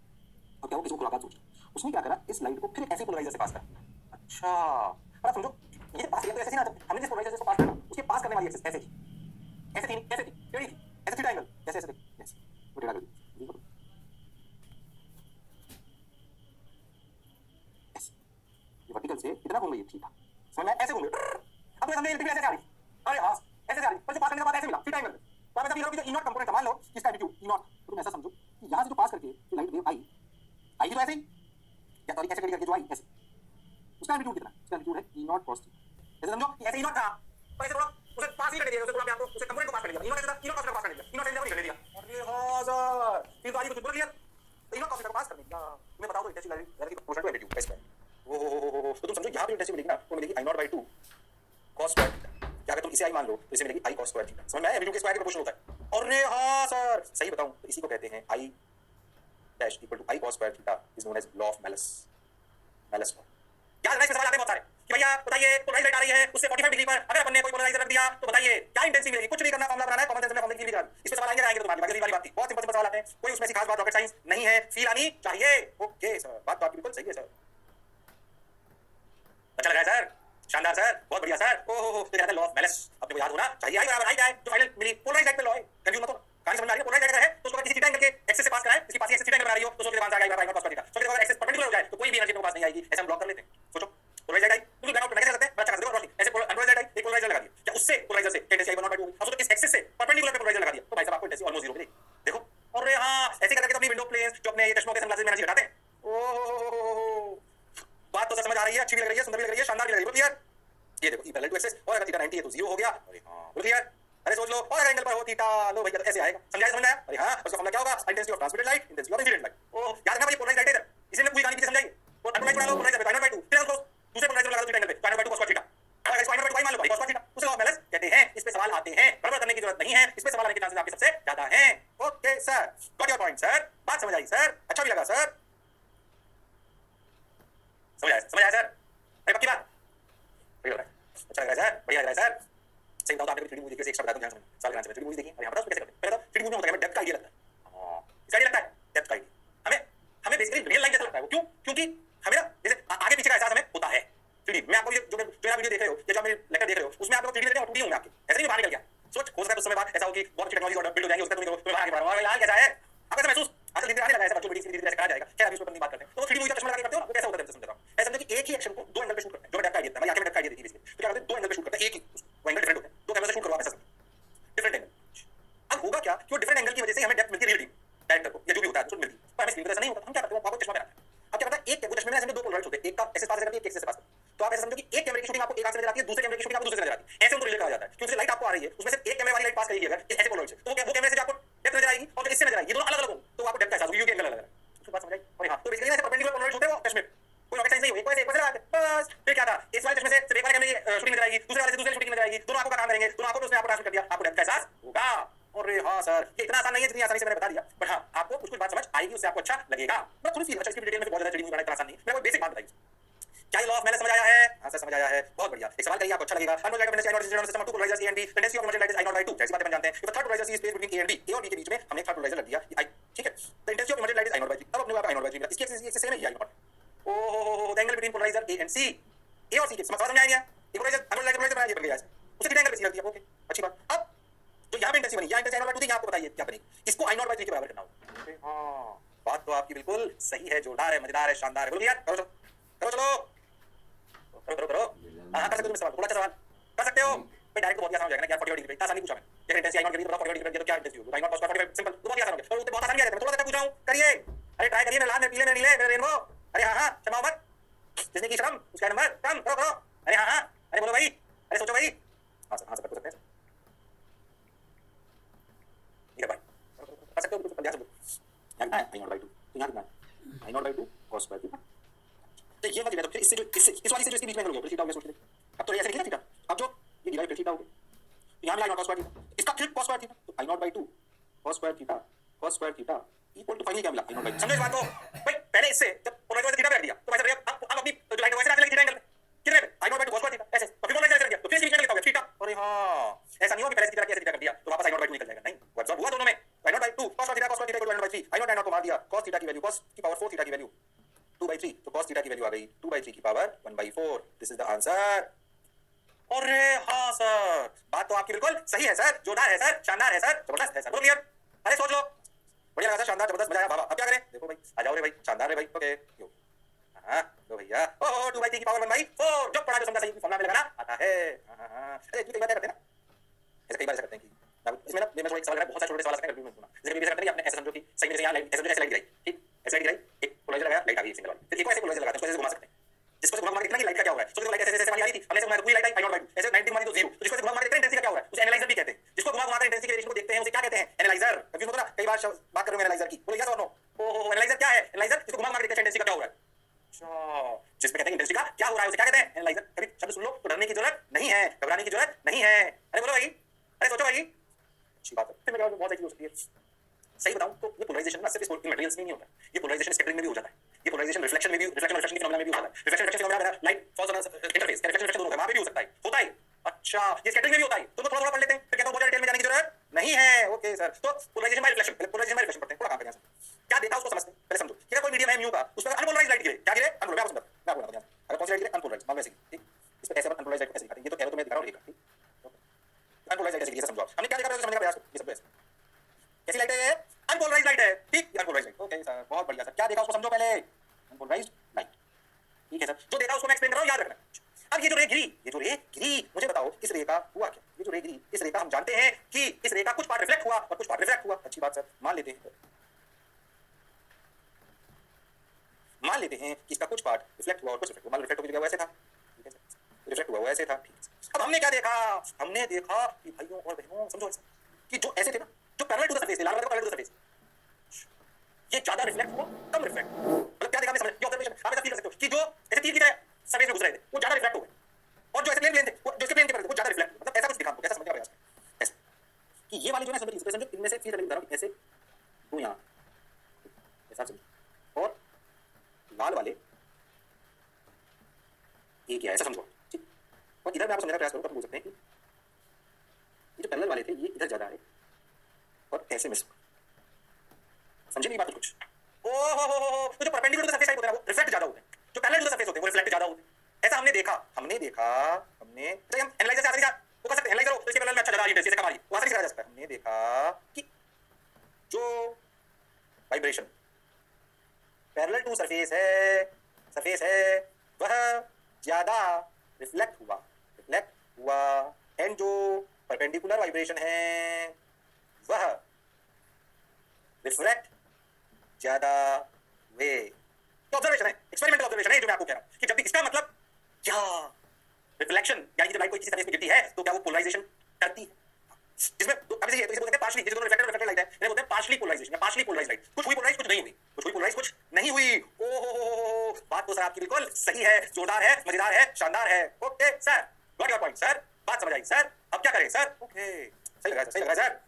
Speaker 1: तो क्या हो, इसको खुलाबात सोचो। उसने क्या करा, इस लाइट को फिर एक ऐसे पोलराइजर से पास करा। अच्छा, अब आप समझो, ये पास किया तो ऐसे ही ना, हमने जिस पोलराइजर से पास करा उसके पास करने वाली एक्सिस ऐसे थी, ऐसे थी, कैसे थी, टेढ़ी थी, ऐसे थीटा एंगल, ऐसे ऐसे देखिए, ऐसे वो टेढ़ा कर दिया, ऐसे। ये वर्टिकल से इतना घूम गई थीटा, समझ में? ऐसे घूम गई। अब तो हमने इलेक्ट्रिक ऐसे आ रही, अरे हाँ ऐसे आ रही, पर जो पास करने के बाद ऐसे मिला थीटा एंगल। तो आप ऐसा फील करो कि जो E0 कंपोनेंट मान लो इसका एम्पलीट्यूड E0, तो तुम ऐसा समझो कि यहाँ से जो पास करके लाइट वेव आई, आई तो ऐसे ही, या सॉरी ऐसे करके जो आई ऐसे, उसका एम्पलीट्यूड कितना? उसका एम्पलीट्यूड है E0 cos थीटा। जैसे समझो कि ऐसे E0 था, तो ऐसे थोड़ा उसे पास ही करके दिया, उसे थोड़ा आपको उसे कंपोनेंट को पास कर दिया। E0 ऐसे था, E0 cos थीटा पास कर दिया, E0 से नहीं कर दिया। अरे हाँ सर, फिर तो आज कुछ बोल दिया, तो E0 cos थीटा को पास कर दिया। तुम्हें बताओ तो इंटेंसिटी वैल्यू की प्रोपोर्शनल टू एम्पलीट्यूड कैसे है? ओहो, तो तुम समझो यहाँ पे इंटेंसिटी मिलेगी ना, तो मिलेगी I0/2 cos स्क्वायर थीटा। क्या अगर तुम इसे I मान लो तो इसे मिलेगी I cos स्क्वायर थीटा। समझ में आया? एम्पलीट्यूड के स्क्वायर के प्रोपोर्शनल होता है। अरे हाँ सर, सही बताऊं तो इसी को कहते हैं I dash equal to I cos square theta is known as law of Malus. Malus law. याद रखना, इसमें सवाल आते हैं बहुत सारे कि भैया बताइए पोलराइज लाइट आ रही है, उससे 45 डिग्री पर अगर अपन ने कोई पोलराइजर रख दिया तो बताइए क्या इंटेंसिटी मिलेगी? कुछ नहीं करना, फॉर्मूला बनाना है, कॉमन सेंस में फॉर्मूला की लिखा। इस पे सवाल आएंगे तो तुम्हारी वाली बात थी। बहुत सिंपल सवाल आते हैं, कोई उसमें से खास बात रॉकेट साइंस नहीं है, फील आनी चाहिए। ओके सर, बात तो आपकी बिल्कुल सही है सर। अच्छा लगा है सर, शानदार सर, बहुत बढ़िया सर। ओहो, तो कहता है लॉ ऑफ मैलिस, अपने को याद होना चाहिए। आई बराबर आई क्या है जो फाइनल मिली पोलराइज लाइट पे लॉ है, कंफ्यूज मत हो। कहानी समझ में आ रही है? पोलराइज लाइट है तो उसको किसी थीटा एंगल के एक्सिस से पास कराए, इसकी पास एक्सिस थीटा एंगल बना रही हो तो सोच के मान आ जाएगा I cos थीटा। सोच के अगर एक्सिस परपेंडिकुलर हो जाए तो कोई भी एनर्जी को पास नहीं आएगी। ऐसा हम ब्लॉक कर लेते हैं। सोचो पोलराइज लाइट आई, तुम ब्लैक आउट कैसे करते हैं? बड़ा अच्छा कर दो रोशनी। ऐसे अनपोलराइज लाइट आई, एक पोलराइजर लगा दिया, क्या उससे पोलराइजर से इंटेंसिटी I1/2 होगी। अब सोचो इस एक्सिस से परपेंडिकुलर पे पोलराइजर लगा दिया तो भाई साहब आपको इंटेंसिटी ऑलमोस्ट जीरो मिलेगी। देखो, अरे हां, ऐसे करके तो अपनी विंडो प्लेन्स जो अपने ये चश्मों के सनग्लासेस में एनर्जी घटाते हैं। ओह, बात तो समझ आ रही है, अच्छी भी लग रही है, सुंदर भी लग रही है, शानदार भी लग रही है। क्लियर? ये देखो, E पैरेलल टू एक्सिस, और अगर थीटा 90 है तो 0 हो गया। अरे हां, बोल क्लियर? अरे सोच लो, और अगर एंगल पर हो थीटा, लो भैया ऐसे आएगा। समझाया, समझ आया? अरे हां, उसका फॉर्मूला क्या होगा? Intensity of transmitted light, intensity of incident light. Oh, याद रखना भाई, पोलराइज लाइट है इसे ने पूरी कहानी पीछे समझाई। और अनपोलराइज बना लो, पोलराइज पे I0/2, फिर उसको दूसरे पोलराइजर लगा दो थीटा एंगल पे, I0/2 cos थीटा। अगर इसको I0/2 मान लो भाई cos थीटा, उसे लॉ ऑफ मैलिस कहते हैं। इस पे सवाल आते हैं, गड़बड़ करने की जरूरत नहीं है, इस पे सवाल आने के चांसेस आपके सबसे ज्यादा हैं। Okay sir, got your point sir, बात समझ आई सर, अच्छा भी लगा सर, समझ आया सर। अरे पक्की बात, बढ़िया लग रहा है, अच्छा लग रहा है सर, बढ़िया लग रहा है सर। सही बताओ तो आपने 3D मूवी देखी, एक शब्द आता है ध्यान समझ, साल ध्यान से 3D मूवी देखी। अरे हम बताओ कैसे करते हैं? पहले तो 3D मूवी में होता है हमें डेप्थ का आइडिया लगता है। हां, इसका आइडिया लगता है डेप्थ का आइडिया। हमें हमें बेसिकली रियल लाइफ जैसा लगता है वो। क्यों? क्योंकि हमें ना जैसे आगे पीछे का एहसास हमें होता है 3D में। आपको ये जो आप वीडियो देख रहे हो या जो आप मेरे लेक्चर देख रहे हो उसमें आप लोग 3D देख रहे हो, 2D होंगे आपके, ऐसे नहीं बाहर निकल गया। सोच, हो सकता है उस समय बाद ऐसा हो कि बहुत अच्छी टेक्नोलॉजी और बिल्ड हो जाएगी, उसका तुम्हें बाहर आगे बढ़ रहा है, यार कैसा है आपको ऐसा महसूस आजकल दिन आने लगा है, ऐसा वर्चुअल रियलिटी धीरे-धीरे करा जाएगा। क्या अभी इस पर नहीं बात करते हैं। तो 3D मूवी का चश्मा लगा के करते हो ना, वो कैसा होता है समझ रहा हूं। ऐसा समझो कि एक ही एक्शन को दो एंगल पे शूट करते हैं, जो डेप्थ का आइडिया था, मैं आंखें में डेप्थ का आइडिया देखी बेसिकली। तो क्या करते हैं, दो एंगल पे शूट करते हैं, एक ही वो एंगल डिफरेंट होते हैं, दो कैमरा से शूट करवा ऐसा डिफरेंट एंगल। अब होगा क्या कि वो डिफरेंट एंगल की वजह से हमें डेप्थ मिलती है रियल टाइम डायरेक्टर को। से मैंने बता दिया, बट हाँ आपको कुछ कुछ बात समझ आएगी, उससे आपको अच्छा लगेगा। मैं थोड़ी सी अच्छा इसकी डिटेल में बहुत ज्यादा ट्रेडिंग बनाना इतना आसान नहीं, मैं कोई बेसिक बात बताई। क्या ये लॉ ऑफ मैंने समझ आया है? हाँ सर समझ आया है, बहुत बढ़िया। एक सवाल करिए, आपको अच्छा लगेगा। अनमोल light system system two polarizers A and B, tendency of multiple light is I naught by 2, जैसी बातें हम जानते हैं। If third polarizer is placed between A and B, A और बी के बीच में हमने थर्ड पोलराइजर रख दिया आई, ठीक है। The intensity of multiple light is I naught by 3, अब अपने आप आई नॉट बाय 3 इसकी एक्सिस सेम है I naught. Oh the angle between polarizer A and C, A और सी के समझ में आएगा। एक पोलराइजर अनमोल लाइट पोलराइजर ये बन गया, उसे कितने एंगल पे सी रख दिया, ओके अच्छी बात। अब जो यहाँ पे इंटेंसिटी बनी, यहाँ इंटेंसिटी आई नॉट बाय 2 थी, आपको बताइए क्या बनेगी, इसको आई नॉट बाय 3 के बराबर करना होगा। हां बात तो आपकी बिल्कुल सही है, जोरदार है, मजेदार है, शानदार है। बोलो यार करो करो चलो करो करो। हां कर सकते हो, सवाल थोड़ा सा सवाल कर सकते हो भाई, डायरेक्ट तो बहुत आसान हो जाएगा ना यार। 45 डिग्री इतना आसान नहीं पूछा मैंने, जैसे intensity I not degree 45 degree तो क्या इंटेंसिटी होगी, आई नॉट cos 45 सिंपल, तो बहुत आसान हो गया। और बहुत आसान नहीं है, मैं थोड़ा सा पूछ रहा हूं, करिए। अरे ट्राई करिए, मेरे लाल में पीले में नीले मेरे रेनबो। अरे हां हां शर्माओ मत, जिसने की शर्म उसका नंबर कम, करो करो। अरे हां हां अरे बोलो भाई, अरे सोचो भाई। हां सर कर सकते हैं, ठीक है भाई कर सकते हो बिल्कुल, ध्यान से यहाँ आई नॉट बाय 2, तो यहाँ कितना I naught by 2 cos square theta. तो ये मत गिना, तो फिर इससे जो इस वाली से जो इसके बीच में एंगल हो गया, थीटा हो गया, सोच ले। अब तो ऐसे लिखना थीटा, अब जो ये गिरा फिर थीटा हो गया, तो यहाँ भी I naught cos square theta, इसका फिर cos स्क्वायर थीटा, तो I naught by 2 cos square theta equal to finally क्या मिला, आई नॉट बाय 2। समझो इस बात को भाई, पहले इससे जब पोलराइजर थीटा पे रख दिया तो वैसे अब अपनी जो लाइन वैसे रखने लगी थीटा एंगल कितने पे, I naught by 2 cos square theta, ऐसे तो फिर पोलराइजर रख दिया तो फिर इसके बीच में लिखा होगा थीटा। अरे हां ऐसा नहीं हो कि पहले इसकी तरह कैसे थीटा कर दिया तो वापस आई नॉट बाय 2 निकल जाएगा, नहीं वो एब्जॉर्ब हुआ दोनों में। I naught by 2 cos theta equal to I naught by 3, I naught को मार दिया, cos थीटा की वैल्यू cos की पावर 4 थीटा की वैल्यू 2/3, तो cos थीटा की वैल्यू आ गई 2/3 की power 1/4। This is the answer. अरे हाँ सर, बात तो आपकी बिल्कुल सही है सर, जोरदार है सर, शानदार है सर, जबरदस्त है सर, बोलो क्लियर। अरे सोच लो, बढ़िया लगा सर, शानदार जबरदस्त, मजा आया बाबा। अब क्या करें, देखो भाई आ जाओ रे भाई, शानदार है भाई, ओके यो हां लो भैया। ओह 2/3 की पावर 1/4, जब पढ़ा जो समझा सही फॉर्मूला में लगाना आता है। हां हां अरे तू कई बार क्या करते हैं ना, ऐसे कई बार ऐसा करते हैं कि इसमें ना मैं थोड़ा एक सवाल बहुत सारे छोटे सवाल करते हैं, रिव्यू में सुना। जैसे कभी ऐसा करते हैं कि आपने ऐसे समझो कि सही में से यहां लाइट ऐसे लाइट गिराई, ठीक ऐसे लाइट गिराई, एक पोलराइजर लगाया, लाइट आ गई एक सिंगल वाली, फिर एक और ऐसे पोलराइजर लगाते हैं, उसको ऐसे घुमा सकते हैं, जिसको से घुमा के देखना कि लाइट का क्या हो रहा है। तो लाइट ऐसे वाली आ रही थी, हमने से घुमाया तो पूरी लाइट आई आई नॉट बाय 2, ऐसे 90 घुमा दी तो 0, तो जिसको से घुमा के देखते हैं इंटेंसिटी का क्या हो रहा है, उसे एनालाइजर भी कहते हैं। जिसको घुमा के इंटेंसिटी के वेरिएशन को देखते हैं उसे क्या कहते हैं, एनालाइजर। कंफ्यूज होता ना, कई बार बात कर रहे हो एनालाइजर की, बोलो यस और नो। ओहो एनालाइजर क्या है, एनालाइजर जिसको घुमा के देखते हैं इंटेंसिटी का क्या हो रहा है, अच्छा जिसमें कहते हैं इंटेंसिटी का क्या हो रहा है उसे क्या कहते हैं, एनालाइजर। कभी शब्द सुन लो तो डरने की जरूरत नहीं है, घबराने की जरूरत नहीं है। अरे बोलो भाई, अरे सोचो भाई, अच्छी बात है। फिर मैं बहुत अच्छी हो सकती है, सही बताऊं तो ये पोलराइजेशन ना सिर्फ इस मटेरियल्स में नहीं होता है, ये पोलराइजेशन स्कैटरिंग में भी हो जाता है, ये पोलराइजेशन रिफ्लेक्शन में भी, रिफ्लेक्शन रिफ्लेक्शन के फिनोमेना में भी हो जाता है। रिफ्लेक्शन रिफ्लेक्शन फिनोमेना में light falls on interface, reflection reflection दोनों है, वहां पे भी हो सकता है, होता है। अच्छा ये स्कैटरिंग में भी होता है, तो थोड़ा थोड़ा पढ़ लेते हैं, फिर कहता हूं बहुत डिटेल में जाने की जरूरत नहीं है। ओके सर, तो पोलराइजेशन बाय रिफ्लेक्शन, पहले पोलराइजेशन बाय रिफ्लेक्शन पढ़ते हैं, थोड़ा काम करें। क्या देखा उसको समझते हैं, पहले समझो। क्या कोई मीडियम है म्यू का, उस पर अनपोलराइज्ड लाइट गिरे, क्या गिरे, अनपोलराइज्ड, मैं आपको बताऊं अगर कौन सी लाइट गिरे, अनपोलराइज्ड, मान लो ऐसे, ठीक इस पे कैसे अनपोलराइज्ड लाइट कैसे दिखाते हैं, ये तो कैरो तो मैं दिखा रहा हूं, ठीक अनपोलराइज्ड लाइट कैसे गिरे समझो। हमने क्या देखा समझने का प्रयास करो, ये सब ऐसे कैसी लाइट है, अनपोलराइज्ड लाइट है, ठीक अनपोलराइज्ड लाइट। ओके सर बहुत बढ़िया सर, क्या देखा उसको समझो पहले, अनपोलराइज्ड लाइट, ठीक है सर। जो देखा उसको मैं एक्सप्लेन कर रहा हूं, याद रखना। अब ये जो रे गिरी, मुझे बताओ इस रे का हुआ क्या। ये जो रे गिरी, इस रे का हम जानते हैं कि इस रे का कुछ पार्ट रिफ्लेक्ट हुआ और कुछ पार्ट रिफ्रैक्ट हुआ। अच्छी बात सर, मान लेते हैं कि इसका कुछ पार्ट रिफ्लेक्ट हुआ और कुछ रिफ्रैक्ट हुआ। मान रिफ्लेक्ट हो गया वैसे था, ठीक है सर, रिफ्लेक्ट हुआ वैसे था, ठीक है। अब हमने क्या देखा, हमने देखा कि भाइयों और बहनों समझो ऐसा कि जो ऐसे थे ना, जो पैरेलल टू द सरफेस थे, लाल वाले को पैरेलल टू द सरफेस, ये ज्यादा रिफ्लेक्ट हुआ कम रिफ्लेक्ट, मतलब क्या देखा मैं समझ, ये ऑब्जर्वेशन आप ऐसा फील कर सकते हो कि जो ऐसे तीर की तरह सरफेस में घुस रहे थे वो ज्यादा रिफ्लेक्ट हो गए, और जो ऐसे प्लेन थे वो जो इसके प्लेन के पर थे वो ज्यादा रिफ्लेक्ट, मतलब ऐसा कुछ दिखा हमको, कैसा समझ का प्रयास करें ऐसे कि ये वाली जो है समझ इस समझो, इनमें से चीज अलग बता रहा हूं, ऐसे दो यहां ऐसा समझो, और लाल वाले ये क्या है ऐसा समझो, ठीक। और इधर मैं आपको समझने का प्रयास करूं, तब बोल सकते हैं कि ये जो पैरेलल वाले थे ये इधर ज्यादा है और ऐसे मिस, समझे नहीं बात कुछ। ओहो तो जो perpendicular to the surface type होते हैं वो रिफ्लेक्ट ज्यादा होते हैं, जो पैरेलल टू द सरफेस होते हैं वो रिफ्लेक्ट ज्यादा होते हैं। ऐसा हमने देखा तो हम एनालाइजर से आसानी से वो कर सकते हैं, एनालाइजर हो तो इसके पैरेलल में अच्छा ज्यादा इंटेंसिटी से कम आ रही है, वो आसानी से करा जा सकता है। हमने देखा कि जो वाइब्रेशन पैरेलल टू सरफेस है वह ज्यादा रिफ्लेक्ट हुआ एंड जो परपेंडिकुलर वाइब्रेशन है वह रिफ्रैक्ट ज्यादा हुए। तो ऑब्जर्वेशन है, एक्सपेरिमेंटल ऑब्जर्वेशन है जो मैं आपको कह रहा हूं कि जब भी इसका मतलब क्या रिफ्लेक्शन यानी कि जब लाइट कोई किसी सरफेस पे गिरती है तो क्या वो पोलराइजेशन करती है, जिसमें अभी देखिए तो इसे बोलते हैं पार्शली, जिसे दोनों रिफ्लेक्टेड लाइट है इन्हें बोलते हैं पार्शली पोलराइजेशन या पार्शली पोलराइज्ड लाइट। कुछ हुई पोलराइज कुछ नहीं हुई, कुछ हुई पोलराइज कुछ नहीं हुई। ओहो बात तो सर आपकी बिल्कुल सही है, जोरदार है, मजेदार है, शानदार है। Okay sir got your point sir, बात समझ आई सर। अब क्या करें सर, ओके सही लगा सर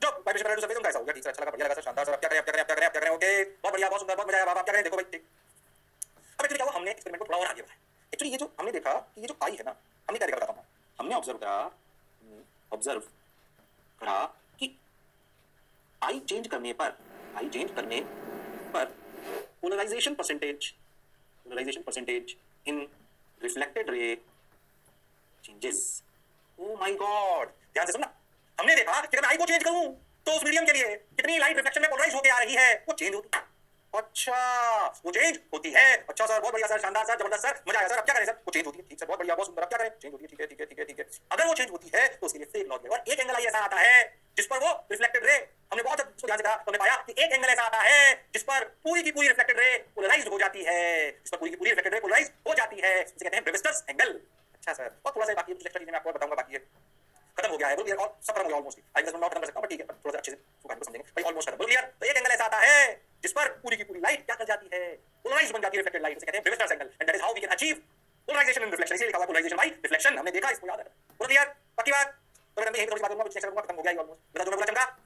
Speaker 1: जो वाइब्रेशन पैरेलल टू सरफेस उनका ऐसा हो गया, ठीक सर अच्छा लगा। लगा, बढ़िया लगा सर, शानदार सर। अब क्या करें, अब क्या करें, अब क्या करें, अब क्या करें? ओके, बहुत बढ़िया, बहुत सुंदर, बहुत मजा आया। अब क्या करें, देखो भाई, ठीक। अब एक्चुअली क्या हुआ, हमने एक्सपेरिमेंट को थोड़ा और आगे बढ़ाया। एक्चुअली ये जो हमने देखा कि ये जो आई है ना, हमने क्या देखा बताता हूँ। हमने ऑब्जर्व करा कि आई चेंज करने पर polarization percentage in reflected ray changes. Oh my God, ध्यान से सुनना। हमने देखा कि अगर मैं आई को चेंज करूं तो उस मीडियम के लिए कितनी लाइट रिफ्लेक्शन में पोलराइज होकर आ रही है, वो चेंज होती है। अच्छा, वो चेंज होती है। अच्छा सर, बहुत बढ़िया सर, शानदार सर, जबरदस्त सर, मजा आया सर। अब क्या करें सर? वो चेंज होती है। ठीक सर, बहुत बढ़िया, बहुत सुंदर। अब क्या करें? चेंज होती है। ठीक है, ठीक है, ठीक है, ठीक है। अगर वो चेंज होती है तो उसके लिए फेक लॉ है, और एक एंगल आई ऐसा आता है जिस पर वो रिफ्लेक्टेड रे, हमने बहुत उसको ध्यान से कहा तो हमने पाया कि एक एंगल ऐसा आता है जिस पर पूरी की पूरी रिफ्लेक्टेड रे पोलराइज्ड हो जाती है, जिस पर पूरी की पूरी रिफ्लेक्टेड रे पोलराइज्ड हो जाती है, इसे कहते हैं ब्रेविस्टर्स एंगल। अच्छा सर, और थोड़ा सा बाकी है, कुछ एक्स्ट्रा चीजें मैं आपको बताऊंगा, बाकी है, खत्म हो गया है, बोल क्लियर, और सब खत्म हो गया ऑलमोस्ट। आई गेस नॉट खत्म कर सकता हूं, बट ठीक है, थोड़ा सा अच्छे से सुखाने को समझेंगे भाई, ऑलमोस्ट खत्म, बोल क्लियर। तो एक एंगल ऐसा आता है जिस पर पूरी की पूरी लाइट क्या कर जाती है, पोलराइज्ड बन जाती है, रिफ्लेक्टेड लाइट, इसे कहते हैं Brewster's angle, and that is how we can achieve polarization in reflection. इसीलिए लिखा हुआ पोलराइजेशन बाय रिफ्लेक्शन, हमने देखा, इसको याद है, बोल क्लियर, पक्की बात। तो मैं यही थोड़ी सी बात करूंगा, कुछ एक्स्ट्रा करूंगा, खत्म हो गया ये ऑलमोस्ट। बता दो मैं पूरा चमका।